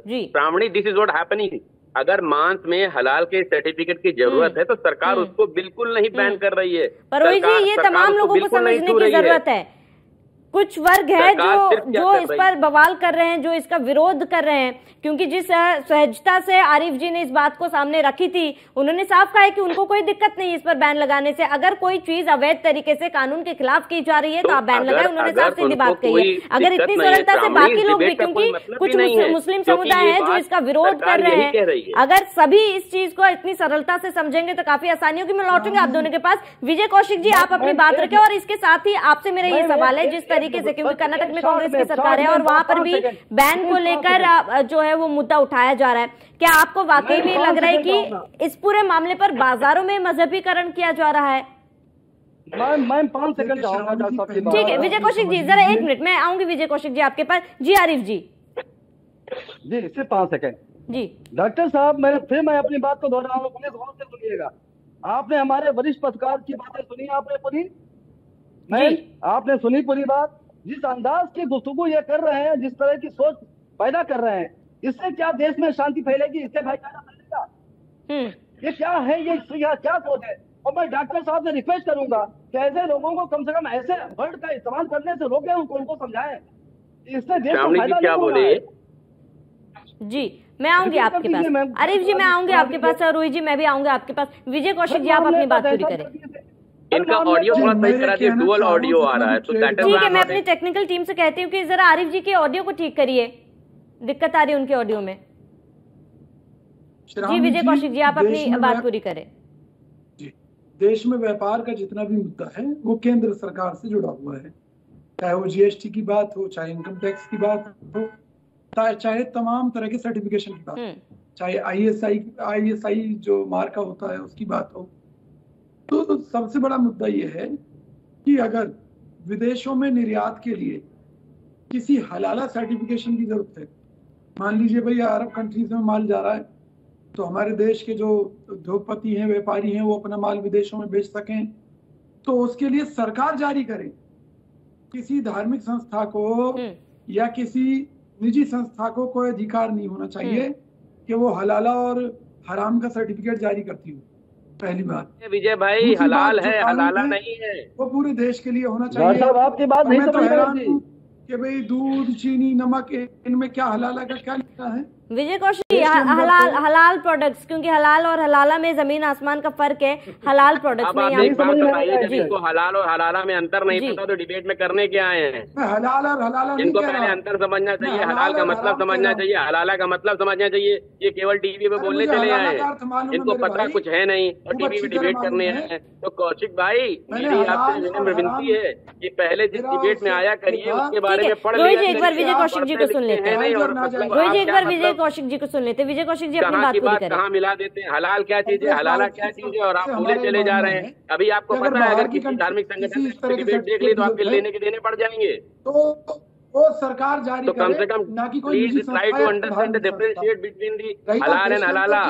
ji Shravani, this is what happening. अगर मांस में हलाल के सर्टिफिकेट की जरूरत है तो सरकार उसको बिल्कुल नहीं बैन कर रही है। पर ये तमाम लोगों को समझने की जरूरत है। कुछ वर्ग है जो इस पर बवाल कर रहे हैं, जो इसका विरोध कर रहे हैं, क्योंकि जिस सहजता से आरिफ जी ने इस बात को सामने रखी थी, उन्होंने साफ कहा है कि उनको कोई दिक्कत नहीं इस पर बैन लगाने से। अगर कोई चीज अवैध तरीके से कानून के खिलाफ की जा रही है तो आप बैन लगाए, उन्होंने साफ सीधी बात कही है। अगर इतनी सरलता से बाकी लोग भी, क्योंकि कुछ मुस्लिम समुदाय है जो इसका विरोध कर रहे हैं, अगर सभी इस चीज को इतनी सरलता से समझेंगे तो काफी आसानी होगी। मैं लौटूंगी आप दोनों के पास। विजय कौशिक जी, आप अपनी बात रखें, और इसके साथ ही आपसे मेरा ये सवाल है, जिस तरीके से, क्योंकि कर्नाटक में कांग्रेस की सरकार है और वहां पर भी बैन को लेकर जो है वो मुद्दा उठाया जा रहा है। क्या आपको वाकई में लग रहा है कि इस पूरे मामले पर बाजारों में मजहबीकरण किया जा रहा है? मैं 5 सेकंड चाहूंगा। ठीक है विजय कौशिक जी, जरा 1 मिनट, मैं आऊंगी विजय कौशिक जी आपके पास। जी आरिफ जी। जी सिर्फ 5 सेकंड जी। डॉक्टर साहब, मैं अपनी बात को दोहरा रहा हूँ, प्लीज गौर से सुनिएगा। आपने हमारे वरिष्ठ पत्रकार की बातें सुनी, आपने पूरी आपने सुनी पूरी बात। जिस अंदाज की गुफ्तगू ये कर रहे हैं, जिस तरह की सोच पैदा कर रहे हैं, इससे क्या देश में शांति फैलेगी? इससे भाईचारा फैलेगा? ये क्या है? ये क्या सोच है? और मैं डॉक्टर साहब से रिक्वेस्ट करूंगा कि ऐसे लोगों को कम से कम ऐसे वर्ड का इस्तेमाल करने से रोकें, उनको समझाएं। इससे देश को फायदा नहीं होगा। जी मैं आऊंगी आपके पास। आरिफ जी मैं आऊंगी आपके पास, रोहित जी मैं भी आऊंगी आपके पास। विजय कौशिक जी आप अपनी बात पूरी करें। इनका ऑडियो थोड़ा सही करा दिए, डुअल ऑडियो आ रहा है, तो ठीक है मैं अपनी टेक्निकल टीम से कहती हूँ कि जरा आरिफ जी के ऑडियो को ठीक करिए, दिक्कत आ रही है उनके ऑडियो में। जी विजय कौशिक जी आप अपनी बात पूरी करें। जी, देश में व्यापार का जितना भी मुद्दा है वो केंद्र सरकार से जुड़ा हुआ है, चाहे वो जीएसटी की बात हो, चाहे इनकम टैक्स की बात हो, चाहे तमाम तरह के सर्टिफिकेशन की बात, चाहे आईएसआई जो मार्का होता है उसकी बात हो। तो सबसे बड़ा मुद्दा ये है कि अगर विदेशों में निर्यात के लिए किसी हलाला सर्टिफिकेशन की जरूरत है, मान लीजिए भाई अरब कंट्रीज में माल जा रहा है, तो हमारे देश के जो उद्योगपति हैं, व्यापारी हैं, वो अपना माल विदेशों में बेच सकें, तो उसके लिए सरकार जारी करे। किसी धार्मिक संस्था को या किसी निजी संस्था को कोई अधिकार नहीं होना चाहिए कि वो हलाला और हराम का सर्टिफिकेट जारी करती हो। पहली बात विजय भाई, हलाल है, हलाला नहीं है, वो पूरे देश के लिए होना चाहिए। साहब आपकी बात नहीं समझ रही कि भाई दूध, चीनी, नमक, इनमें क्या हलाला का क्या लिखा है? विजय कौशिक हलाल प्रोडक्ट्स, क्योंकि हलाल और हलाला में जमीन आसमान का फर्क है। हलाल प्रोडक्ट्स में जिनको हलाल और हलाला में अंतर नहीं पता तो डिबेट में करने क्या आए हैं? हलाल और हलाला इनको पहले अंतर समझना चाहिए, हलाल का मतलब समझना चाहिए, हलाला का मतलब समझना चाहिए। ये केवल टीवी पे बोलने चले आए हैं, इनको पता कुछ है नहीं और टीवी पे डिबेट करने आए हैं। तो कौशिक भाई मेरी आपसे विनम्र विनती है कि पहले जिस डिबेट में आया करिए उसके बारे में पढ़ लीजिए। एक बार विजय कौशिक जी को सुन लेते हैं। रोहित एक बार विजय कौशिक जी को सुन लेते हैं। विजय कौशिक जी अपनी बात पूरी करें। कहाँ मिला देते हैं? हलाल क्या चीज है, हलाला क्या चीज है, और आप भूले चले जा रहे हैं। अभी आपको पता है अगर किसी धार्मिक संगठन से डिबेट देख ली तो आपके लेने के देने पड़ जाएंगे। तो वो सरकार जारी करे, कम से कम please try to understand the differentiate between the हलाल एंड हलाला।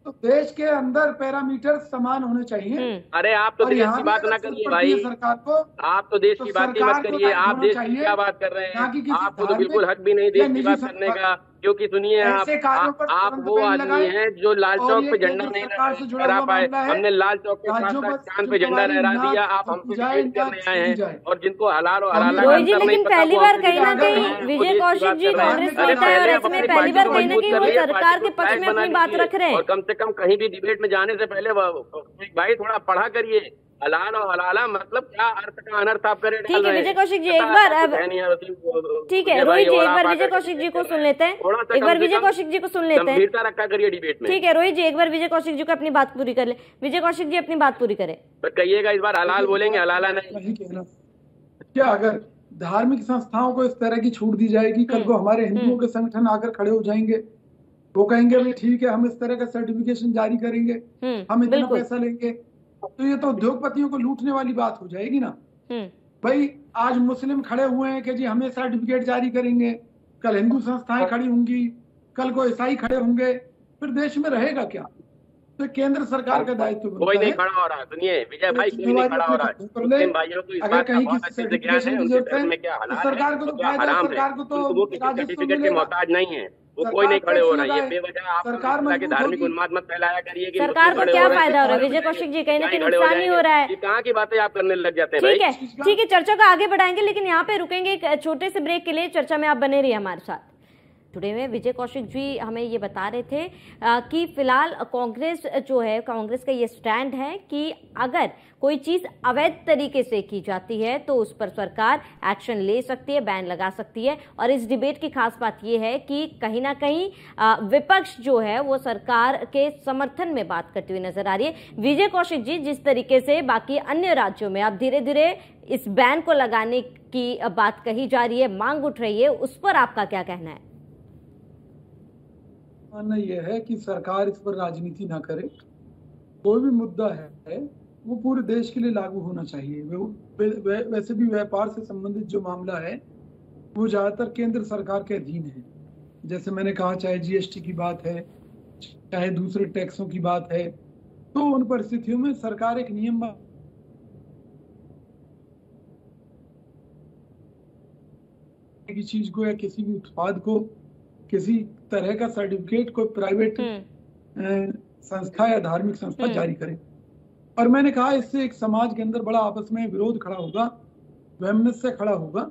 तो देश के अंदर पैरामीटर समान होने चाहिए। अरे आप तो देश की बात ना करिए भाई, सरकार को आप तो देश की बात ही मत करिए। आप देश की क्या बात कर रहे हैं? आपको तो बिल्कुल हक भी नहीं देश की बात करने का, क्योंकि सुनिए आप वो आदमी हैं जो लाल चौक पे झंडा नहीं लहरा पाए। हमने लाल चौक के साथ साथ चांद पे झंडा लहरा दिया। आप हमसे डिबेट करने आए हैं और जिनको हलाल और हलाला का अंतर नहीं पता। पहली बार कहीं ना कहीं विजय कौशिक जी कांग्रेस नेता है और ऐसे में पहली बार कहीं ना कहीं वो सरकार के पक्ष में अपनी बात रख रहे हैं। और कम से कम कहीं भी डिबेट में जाने से पहले भाई थोड़ा पढ़ा करिए। हलाल और हलाला मतलब क्या अर्थ का अनर्थ आप करें। ठीक है विजय कौशिक जी एक बार अब ठीक है रोहित जी एक बार विजय कौशिक जी को सुन लेते हैं। एक बार विजय कौशिक जी को सुन लेते हैं। गंभीरता रखा करिए डिबेट में। ठीक है रोहित जी एक बार विजय कौशिक जी को अपनी बात पूरी कर ले। विजय कौशिक जी अपनी बात पूरी करें। कहिएगा इस बार हलाल बोलेंगे, हलाला नहीं कहना। क्या अगर धार्मिक संस्थाओं को इस तरह की छूट दी जाएगी, कल को हमारे हिंदुओं के संगठन आकर खड़े हो जाएंगे, वो कहेंगे भाई ठीक है हम इस तरह का सर्टिफिकेशन जारी करेंगे, हम इतना पैसा लेंगे, तो ये तो उद्योगपतियों को लूटने वाली बात हो जाएगी ना। भाई आज मुस्लिम खड़े हुए हैं कि जी हमें सर्टिफिकेट जारी करेंगे, कल हिंदू संस्थाएं खड़ी होंगी, कल को ईसाई खड़े होंगे, फिर देश में रहेगा क्या? तो केंद्र सरकार का दायित्व कोई नहीं खड़ा हो रहा। सुनिए विजय भाई, कोई नहीं खड़ा हो रहा है। भाइयों को इस बात का बहुत अच्छे से ज्ञान है, उनके धर्म में क्या हलाल है क्या हराम है, वो किसी सर्टिफिकेट के मोहताज नहीं है। वो कोई नहीं खड़े हो रहा है। ये बेवजह आप धार्मिक उन्माद मत फैलाया करिए। सरकार को क्या फायदा हो रहा है? विजय कौशिक जी कहीं ना कहीं नुकसान ही हो रहा है। कहाँ की बातें आप करने लग जाते हैं? ठीक है चर्चा को आगे बढ़ाएंगे, लेकिन यहाँ पे रुकेंगे एक छोटे से ब्रेक के लिए। चर्चा में आप बने रहिए हमारे साथ। जुड़े हुए विजय कौशिक जी हमें ये बता रहे थे कि फिलहाल कांग्रेस जो है, कांग्रेस का ये स्टैंड है कि अगर कोई चीज अवैध तरीके से की जाती है तो उस पर सरकार एक्शन ले सकती है, बैन लगा सकती है। और इस डिबेट की खास बात यह है कि कहीं ना कहीं विपक्ष जो है वो सरकार के समर्थन में बात करती हुई नजर आ रही है। विजय कौशिक जी, जिस तरीके से बाकी अन्य राज्यों में अब धीरे धीरे इस बैन को लगाने की बात कही जा रही है, मांग उठ रही है, उस पर आपका क्या कहना है? मानना यह है कि सरकार इस पर राजनीति ना करे। कोई भी मुद्दा है वो पूरे देश के लिए लागू होना चाहिए। वैसे भी व्यापार से संबंधित जो मामला है वो ज्यादातर केंद्र सरकार के अधीन है। जैसे मैंने कहा, चाहे जीएसटी की बात है, चाहे दूसरे टैक्सों की बात है, तो उन परिस्थितियों में सरकार एक नियम की चीज को या किसी भी उत्पाद को, किसी तरह का सर्टिफिकेट कोई प्राइवेट संस्था या धार्मिक संस्था जारी करे। और मैंने कहा इससे एक समाज के अंदर बड़ा आपस में विरोध खड़ा होगा, वैमनस्य खड़ा होगा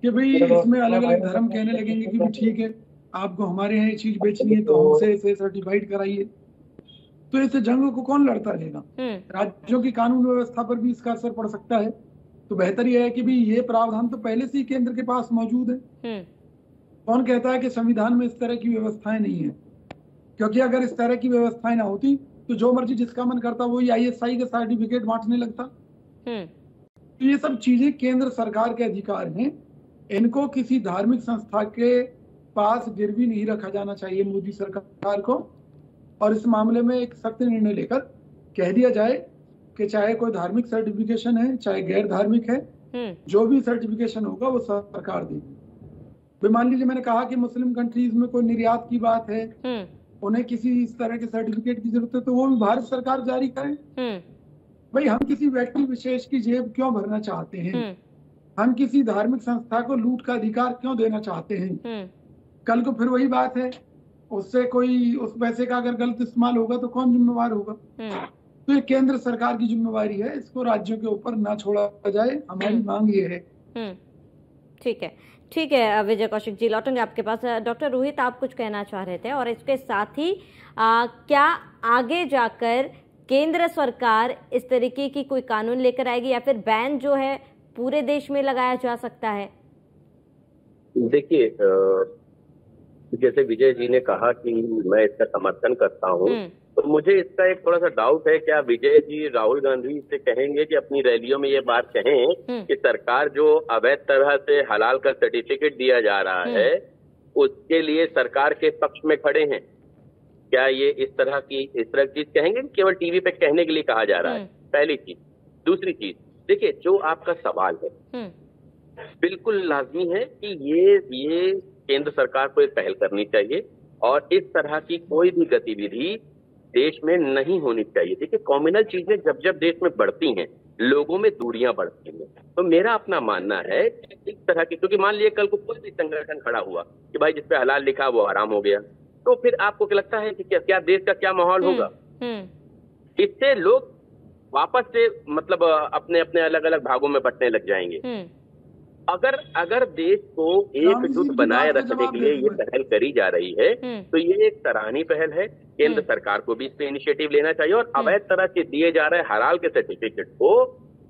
कि भाई इसमें अलग अलग धर्म कहने लगेंगे कि ठीक है, आपको हमारे यहाँ ये चीज बेचनी है तो हमसे इसे सर्टिफाइड कराइए। तो ऐसे जंग को कौन लड़ता रहेगा? राज्यों की कानून व्यवस्था पर भी इसका असर पड़ सकता है। तो बेहतर यह है कि भी ये प्रावधान तो पहले से ही केंद्र के पास मौजूद है। कौन कहता है कि संविधान में इस तरह की व्यवस्थाएं नहीं है? क्योंकि अगर इस तरह की व्यवस्थाएं ना होती तो जो मर्जी जिसका मन करता वही ISI के सर्टिफिकेट बांटने लगता। तो ये सब चीजें केंद्र सरकार के अधिकार हैं, इनको किसी धार्मिक संस्था के पास गिरवी नहीं रखा जाना चाहिए मोदी सरकार को। और इस मामले में एक सख्त निर्णय लेकर कह दिया जाए कि चाहे कोई धार्मिक सर्टिफिकेशन है चाहे गैर धार्मिक है, जो भी सर्टिफिकेशन होगा वो सरकार देगी। मान लीजिए मैंने कहा कि मुस्लिम कंट्रीज में कोई निर्यात की बात है, उन्हें किसी इस तरह के सर्टिफिकेट की जरूरत है तो वो भी भारत सरकार जारी करे। भाई हम किसी व्यक्ति विशेष की जेब क्यों भरना चाहते हैं? हम किसी धार्मिक संस्था को लूट का अधिकार क्यों देना चाहते हैं? कल को फिर वही बात है, उससे कोई उस पैसे का अगर गलत इस्तेमाल होगा तो कौन जिम्मेवार होगा? तो ये केंद्र सरकार की जिम्मेवारी है, इसको राज्यों के ऊपर ना छोड़ा जाए, हमारी मांग ये है। ठीक है विजय कौशिक जी, लौटेंगे आपके पास। डॉक्टर रोहित, आप कुछ कहना चाह रहे थे, और इसके साथ ही क्या आगे जाकर केंद्र सरकार इस तरीके की कोई कानून लेकर आएगी या फिर बैन जो है पूरे देश में लगाया जा सकता है? देखिए, जैसे विजय जी ने कहा कि मैं इसका समर्थन करता हूँ, तो मुझे इसका एक थोड़ा सा डाउट है, क्या विजय जी राहुल गांधी से कहेंगे कि अपनी रैलियों में ये बात कहें कि सरकार जो अवैध तरह से हलाल का सर्टिफिकेट दिया जा रहा है उसके लिए सरकार के पक्ष में खड़े हैं? क्या ये इस तरह की चीज कहेंगे, केवल टीवी पे कहने के लिए कहा जा रहा है? पहली चीज। दूसरी चीज, देखिए जो आपका सवाल है बिल्कुल लाजमी है कि ये केंद्र सरकार को एक पहल करनी चाहिए और इस तरह की कोई भी गतिविधि देश में नहीं होनी चाहिए। देखिए, कॉम्युनल चीजें जब जब देश में बढ़ती हैं, लोगों में दूरियां बढ़ती हैं। तो मेरा अपना मानना है कि इस तरह की, क्योंकि मान लिया कल को कोई भी संगठन खड़ा हुआ कि भाई जिस पे हलाल लिखा वो हराम हो गया, तो फिर आपको क्या लगता है कि क्या देश का क्या माहौल होगा? इससे लोग वापस से मतलब अपने अपने अलग अलग भागों में बंटने लग जाएंगे। अगर देश को एकजुट बनाए रखने के लिए ये पहल करी जा रही है तो ये एक सराहनीय पहल है। केंद्र सरकार को भी इस पे इनिशिएटिव लेना चाहिए और अवैध तरह से दिए जा रहे हलाल के सर्टिफिकेट को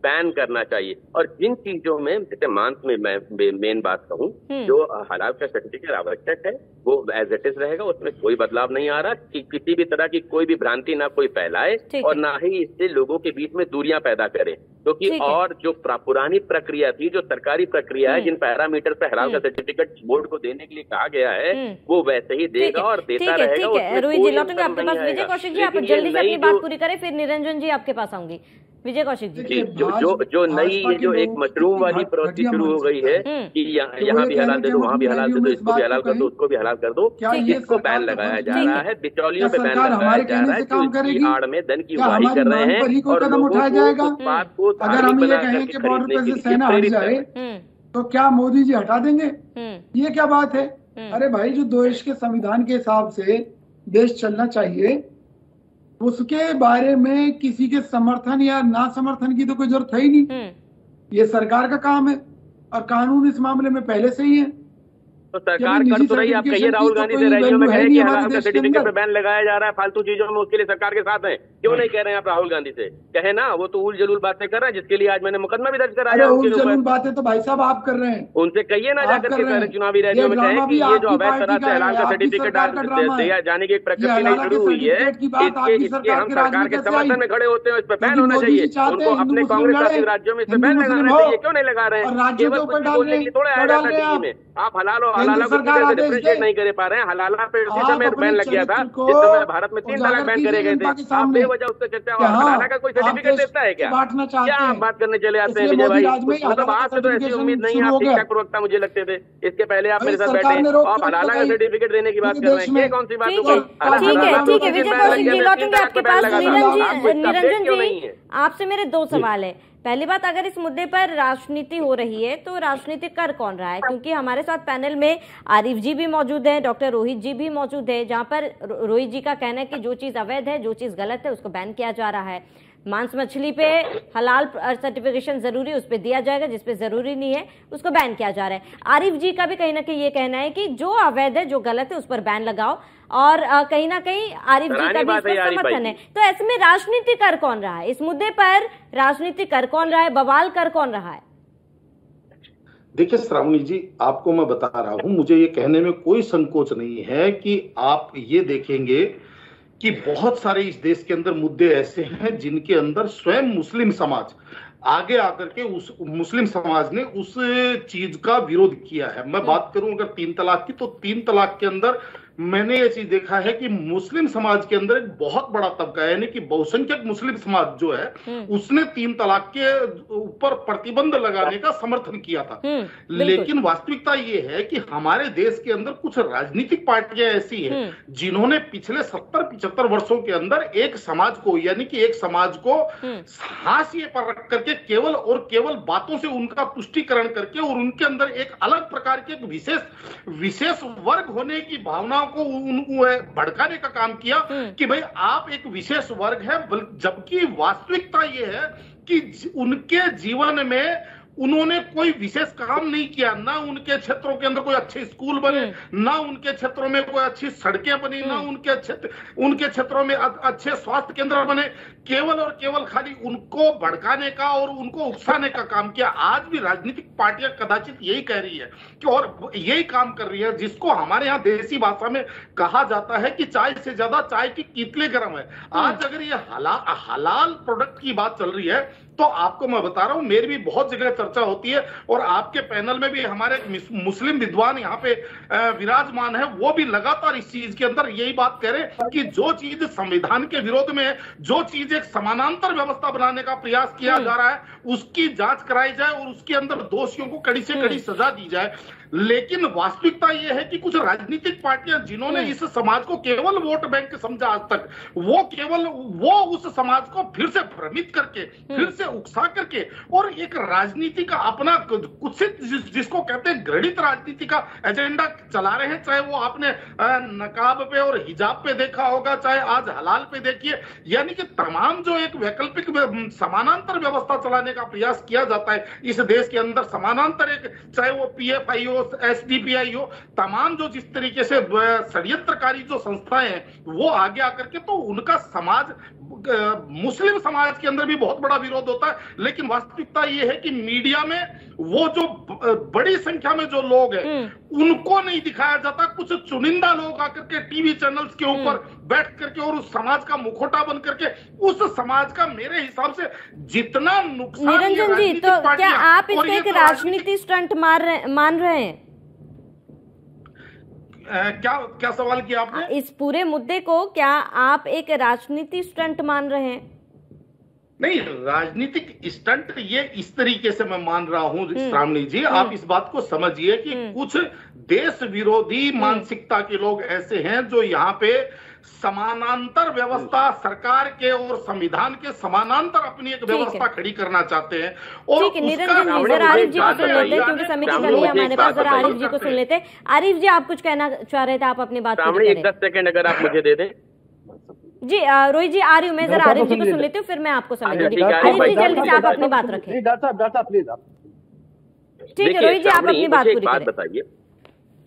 बैन करना चाहिए। और जिन चीजों में, जैसे मांस में मैं मेन बात कहूँ, जो हलाल का सर्टिफिकेट आवश्यक है वो एज इट इज रहेगा, उसमें कोई बदलाव नहीं आ रहा कि किसी भी तरह की कोई भी भ्रांति ना कोई फैलाए और ना ही इससे लोगों के बीच में दूरियां पैदा करे। क्योंकि और जो पुरानी प्रक्रिया थी, जो सरकारी प्रक्रिया है, जिन पैरामीटर पे हलाल का सर्टिफिकेट बोर्ड को देने के लिए कहा गया है, वो वैसे ही देगा और देता रहेगा। रोहित जी, लौटेंगे आपके पास। विजय कौशिक जी, आप जल्दी से अपनी बात पूरी करें, फिर निरंजन जी आपके पास आऊंगी। विजय कौशिक जी, जो नई ये जो एक मशरूम वाली प्रवृत्ति शुरू हो गई है कि यहाँ भी हलाल दे दो, वहाँ भी हलाल दे दो, इसको भी हलाल कर दो, उसको भी हलाल कर दो, इसको बैन लगाया जा रहा है, बिचौलियों पे बैन लगाया जा रहा है, जो इसकी आड़ में धन की उगाही कर रहे हैं और लोगों को बात को धार्मिक बना करके खरीदने के लिए प्रेरित कर रहे हैं। तो क्या मोदी जी हटा देंगे? ये क्या बात है? अरे भाई, जो देश के संविधान के हिसाब से देश चलना चाहिए उसके बारे में किसी के समर्थन या ना समर्थन की तो कोई जरूरत है ही नहीं। ये सरकार का काम है और कानून इस मामले में पहले से ही है। तो सरकार कर तो रही, आप कहिए राहुल गांधी से रैलियों में कहे कि हलाल का सर्टिफिकेट पे बैन लगाया जा रहा है फालतू चीजों में, उसके लिए सरकार के साथ है। क्यों नहीं कह रहे हैं आप राहुल गांधी से? कहे ना, वो तो उल जलूल बातें कर रहे हैं जिसके लिए आज मैंने मुकदमा भी दर्ज कराया उनके ऊपर। बातें तो भाई साहब आप कर रहे हैं, उनसे कहिए ना जाकर के चुनावी रैलियों में कहे कि ये जो अवैध तरह से हलाल का सर्टिफिकेट दिया जाने की एक प्रक्रिया नहीं शुरू हुई है, इसके हम सरकार के समर्थन में खड़े होते हैं, इस पर बैन होना चाहिए। उनको अपने कांग्रेस शासित राज्यों में इस पर बैन लगाना चाहिए, क्यों नहीं लगा रहे हैं? केवल कुछ बोलने के लिए थोड़ा आया जाता टीवी में। आप हलाल और हलाला को डिफरेंशिएट नहीं कर पा रहे हैं। हलाला पे उसी समय बैन लग गया था जिस समय भारत में 3 तलाक बैन करे गए थे। आप बेवजह उससे चर्चा, हलाला का कोई सर्टिफिकेट देता है क्या? क्या आप बात करने चले आते हैं विजय भाई? मतलब आपसे तो ऐसी उम्मीद नहीं है, आप ठीक ठाक प्रवक्ता मुझे लगते थे। इसके पहले आप मेरे साथ बैठे, आप हलाला का सर्टिफिकेट देने की बात कर रहे हैं, ये कौन सी बात? ठीक है विजय कौशिक जी, लौटेंगे आपके पास। निरंजन जी, आपसे मेरे 2 सवाल है। पहली बात, अगर इस मुद्दे पर राजनीति हो रही है तो राजनीति कर कौन रहा है? क्योंकि हमारे साथ पैनल में आरिफ जी भी मौजूद हैं, डॉक्टर रोहित जी भी मौजूद है, जहां पर रोहित जी का कहना है कि जो चीज अवैध है, जो चीज गलत है, उसको बैन किया जा रहा है। मांस मछली पे हलाल सर्टिफिकेशन जरूरी, उस पर दिया जाएगा, जिसपे जरूरी नहीं है उसको बैन किया जा रहा है। आरिफ जी का भी कहीं ना कहीं ये कहना है कि जो अवैध है, जो गलत है, उस पर बैन लगाओ, और कहीं ना कहीं आरिफ जी का भी इस पर समर्थन है। तो ऐसे में राजनीति कर कौन रहा है? इस मुद्दे पर राजनीति कर कौन रहा है? बवाल कर कौन रहा है? देखिए श्रावणी जी, आपको मैं बता रहा हूं, मुझे ये कहने में कोई संकोच नहीं है कि आप ये देखेंगे कि बहुत सारे इस देश के अंदर मुद्दे ऐसे हैं जिनके अंदर स्वयं मुस्लिम समाज आगे आकर के उस मुस्लिम समाज ने उस चीज का विरोध किया है। मैं बात करूं अगर 3 तलाक की, तो 3 तलाक के अंदर मैंने ये चीज देखा है कि मुस्लिम समाज के अंदर एक बहुत बड़ा तबका है, यानी कि बहुसंख्यक मुस्लिम समाज जो है उसने 3 तलाक के ऊपर प्रतिबंध लगाने का समर्थन किया था। लेकिन वास्तविकता ये है कि हमारे देश के अंदर कुछ राजनीतिक पार्टियां ऐसी हैं जिन्होंने पिछले 70-75 वर्षों के अंदर एक समाज को, यानी कि एक समाज को हाशिए पर रख करके केवल और केवल बातों से उनका पुष्टिकरण करके और उनके अंदर एक अलग प्रकार के विशेष वर्ग होने की भावना को भड़काने का काम किया कि भाई आप एक विशेष वर्ग है, जबकि वास्तविकता यह है कि उनके जीवन में उन्होंने कोई विशेष काम नहीं किया। ना उनके क्षेत्रों के अंदर कोई अच्छे स्कूल बने, ना उनके क्षेत्रों में कोई अच्छी सड़कें बनी, ना उनके क्षेत्रों में अच्छे स्वास्थ्य केंद्र बने। केवल और केवल खाली उनको भड़काने का और उनको उकसाने का काम किया। आज भी राजनीतिक पार्टियां कदाचित यही कह रही है कि और यही काम कर रही है, जिसको हमारे यहाँ देसी भाषा में कहा जाता है कि चाय से ज्यादा चाय की कीतली गर्म है। आज अगर ये हलाल प्रोडक्ट की बात चल रही है तो आपको मैं बता रहा हूं, मेरी भी बहुत जगह चर्चा होती है और आपके पैनल में भी हमारे मुस्लिम विद्वान यहाँ पे विराजमान है, वो भी लगातार इस चीज के अंदर यही बात कह रहे हैं कि जो चीज संविधान के विरोध में है, जो चीज एक समानांतर व्यवस्था बनाने का प्रयास किया जा रहा है, उसकी जांच कराई जाए और उसके अंदर दोषियों को कड़ी से कड़ी सजा दी जाए। लेकिन वास्तविकता यह है कि कुछ राजनीतिक पार्टियां जिन्होंने इस समाज को केवल वोट बैंक समझा आज तक, वो उस समाज को फिर से भ्रमित करके, फिर से उकसा करके और एक राजनीति का अपना कुत्सित, जिसको कहते हैं घृणित राजनीति का एजेंडा चला रहे हैं। चाहे वो आपने नकाब पे और हिजाब पे देखा होगा, चाहे आज हलाल पे देखिए, यानी कि तमाम जो एक वैकल्पिक समानांतर व्यवस्था चलाने का प्रयास किया जाता है इस देश के अंदर, समानांतर एक, चाहे वो PFI हो, SDPI हो, तमाम जो जिस तरीके से षड्यंत्रकारी जो संस्थाएं हैं वो आगे आकर के, तो उनका समाज, मुस्लिम समाज के अंदर भी बहुत बड़ा विरोध होता है। लेकिन वास्तविकता ये है कि मीडिया में वो जो बड़ी संख्या में जो लोग हैं उनको नहीं दिखाया जाता। कुछ चुनिंदा लोग आकर के टीवी चैनल्स के ऊपर बैठ करके और उस समाज का मुखौटा बन करके उस समाज का मेरे हिसाब से जितना नुकसान। निरंजन जी, तो क्या आप इसको एक राजनीति स्टंट मान रहे हैं? क्या सवाल किया आपने? इस पूरे मुद्दे को क्या आप एक राजनीति स्टंट मान रहे हैं? नहीं, राजनीतिक स्टंट ये इस तरीके से मैं मान रहा हूं श्रावणी जी, आप इस बात को समझिए कि कुछ देश विरोधी मानसिकता के लोग ऐसे हैं जो यहाँ पे समानांतर व्यवस्था, सरकार के और संविधान के समानांतर अपनी एक व्यवस्था खड़ी करना चाहते हैं। और निरंजन जी, जरा आरिफ जी को सुन लेते हैं क्योंकि समिति कर लिया हमारे पास। जरा आरिफ जी को सुन लेते हैं। आरिफ जी, आप कुछ कहना चाह रहे थे, आप अपनी बात पूरी करें। 10 सेकंड अगर आप मुझे दे दें। जी रोहित जी, आ रही हूँ मैं, जरा आरिफ जी को सुन लेते हूँ, फिर मैं आपको समझूंगी। आरिफ जी जल्दी से आप अपनी बात रखें। डॉक्टर साहब प्लीज आप। ठीक है रोहित जी, आप अपनी बात पूरी करें। बताइए,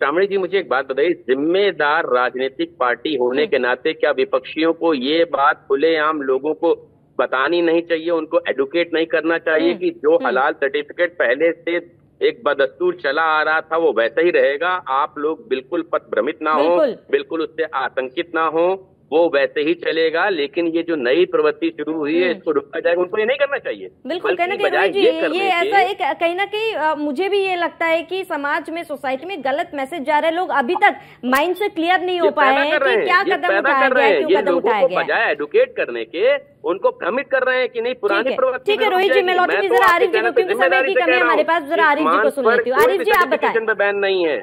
श्रावणी जी मुझे एक बात बताइए, जिम्मेदार राजनीतिक पार्टी होने के नाते क्या विपक्षियों को ये बात खुलेआम लोगों को बतानी नहीं चाहिए, उनको एडुकेट नहीं करना चाहिए कि जो हलाल सर्टिफिकेट पहले से एक बदस्तूर चला आ रहा था वो वैसा ही रहेगा, आप लोग बिल्कुल पथ भ्रमित ना हो, बिल्कुल उससे आतंकित ना हो, वो वैसे ही चलेगा, लेकिन ये जो नई प्रवृत्ति शुरू हुई है इसको रोका जाएगा, उनको ये नहीं करना चाहिए। बिल्कुल, कहना कि रोहित जी ये ऐसा एक कहीं ना कहीं मुझे भी ये लगता है कि समाज में, सोसाइटी में गलत मैसेज जा रहे हैं, लोग अभी तक माइंड से क्लियर नहीं हो पाए हैं कि क्या कदम उठाया गया है, क्यों कदम उठाया गया है। बजाय एडुकेट करने के उनको भ्रमित कर रहे हैं कि नहीं पुरानी प्रवृत्ति। ठीक है रोहित जी, मैं लौटूंगी जरा आरिफ जी को, क्योंकि समय की कमी है हमारे पास, जरा आरिफ जी को सुन लेती हूँ। आरिफ जी आप बताएं। बैन नहीं है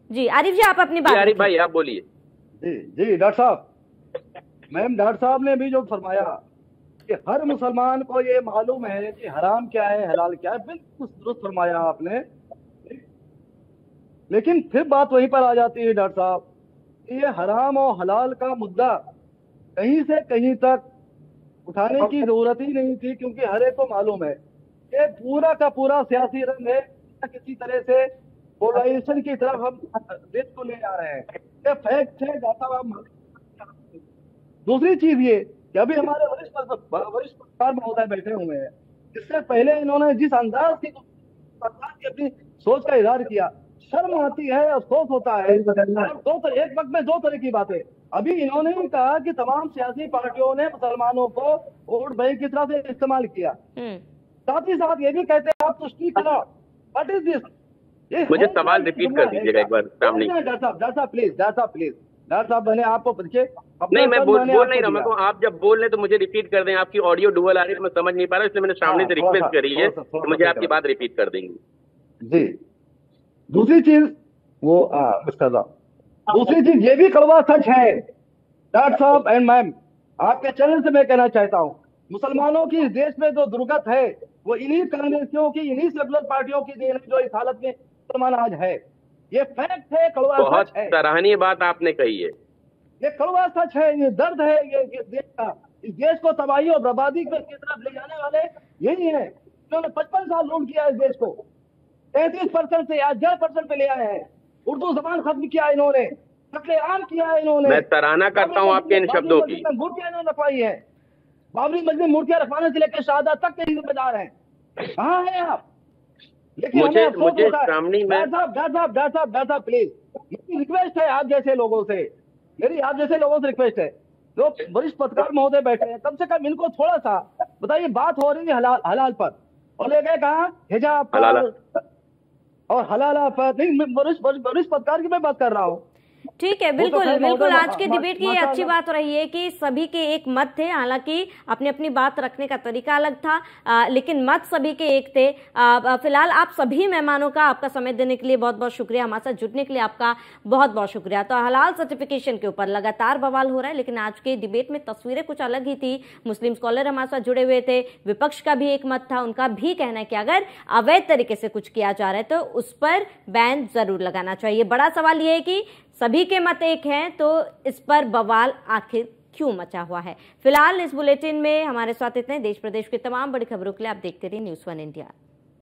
जी, आरिफ जी आप अपनी बात। आरिफ भाई आप बोलिए। जी डॉक्टर साहब, मैम डॉक्टर साहब ने भी जो फरमाया कि हर मुसलमान को ये मालूम है कि हराम क्या है हलाल क्या है, बिल्कुल दुरुस्त फरमाया आपने। लेकिन फिर बात वहीं पर आ जाती है डॉक्टर साहब, ये हराम और हलाल का मुद्दा कहीं से कहीं तक उठाने की जरूरत ही नहीं थी, क्योंकि हर एक को मालूम है ये पूरा का पूरा सियासी रंग है, किसी तरह से पोलराइजेशन की तरफ हम देश को ले जा रहे हैं। ये फैक्ट है डॉक्टर साहब। दूसरी चीज ये कि अभी हमारे वरिष्ठ पत्रकार महोदय बैठे हुए हैं, इससे पहले इन्होंने जिस अंदाज की सरकार की अपनी सोच का इजहार किया, शर्म आती है, अफसोस होता है। एक वक्त में दो तरह की बातें। अभी इन्होंने ही कहा कि तमाम सियासी पार्टियों ने मुसलमानों को वोट बैंक की तरह से इस्तेमाल किया, साथ ही साथ ये भी कहते हैं आप तुष्टि करो। What is this? मुझे सवाल रिपीट कर दीजिएगा एक बार। डॉक्टर साहब प्लीज, डॉक्टर साहब मैंने आपको नहीं, मैं बोल नहीं रहा हूँ, आप जब बोल रहे तो मुझे रिपीट कर दें। आपकी ऑडियो डुअल आ रही है, मैं समझ नहीं पा रहा, इसलिए मैंने सामने से रिक्वेस्ट करी है कि मुझे आपकी बात रिपीट कर देंगे। जी, दूसरी चीज वो दूसरी चीज ये भी कड़वा सच है डॉक्टर साहब एंड मैम, आपके चैनल से मैं कहना चाहता हूँ, मुसलमानों की इस देश में जो दुर्गत है वो इन्हीं कांग्रेसियों की, इन्हीं सेकुलर पार्टियों की देन है जो इस हालत में मुसलमान आज है। ये फैक्ट है, कड़वा बहुत सच है। सराहनीय बात आपने कही है, ये कड़वा सच है, ये दर्द है ये देश का। इस देश को तबाही और बर्बादी की तरफ ले जाने वाले यही है। इन्होंने 55 साल रूल किया इस देश को, 33% से आज 10% पे ले आए हैं। उर्दू जबान खत्म किया इन्होंने, कत्लेआम किया है इन्होंने। मैं सराहना करता हूँ आपके इन शब्दों की। मूर्तियां इन्होंने रखवाई है, बाबरी मस्जिद में मूर्तियां रखवाने से लेकर शहादत तक के जिम्मेदार हैं। कहाँ हैं आप? लेकिन मुझे श्रावणी में डॉक्टर साहब प्लीज, मेरी रिक्वेस्ट है आप जैसे लोगों से, रिक्वेस्ट है, जो वरिष्ठ पत्रकार महोदय बैठे हैं, कम से कम इनको थोड़ा सा बताइए। बात हो रही है हलाल पर, और ले गए कहा हिजाब पर और हलाला पर। नहीं, वरिष्ठ पत्रकार की मैं बात कर रहा हूँ। ठीक है, बिल्कुल आज के डिबेट की ये अच्छी बात रही है कि सभी के एक मत थे, हालांकि अपनी अपनी बात रखने का तरीका अलग था, लेकिन मत सभी के एक थे। फिलहाल आप सभी मेहमानों का, आपका समय देने के लिए बहुत बहुत शुक्रिया, हमारे साथ जुड़ने के लिए आपका बहुत बहुत शुक्रिया। तो हलाल सर्टिफिकेशन के ऊपर लगातार बवाल हो रहा है, लेकिन आज के डिबेट में तस्वीरें कुछ अलग ही थी। मुस्लिम स्कॉलर हमारे साथ जुड़े हुए थे, विपक्ष का भी एक मत था, उनका भी कहना है कि अगर अवैध तरीके से कुछ किया जा रहा है तो उस पर बैन जरूर लगाना चाहिए। बड़ा सवाल यह है कि सभी के मत एक हैं, तो इस पर बवाल आखिर क्यों मचा हुआ है। फिलहाल इस बुलेटिन में हमारे साथ इतने। देश प्रदेश की तमाम बड़ी खबरों के लिए आप देखते रहिए न्यूज़ 1 इंडिया।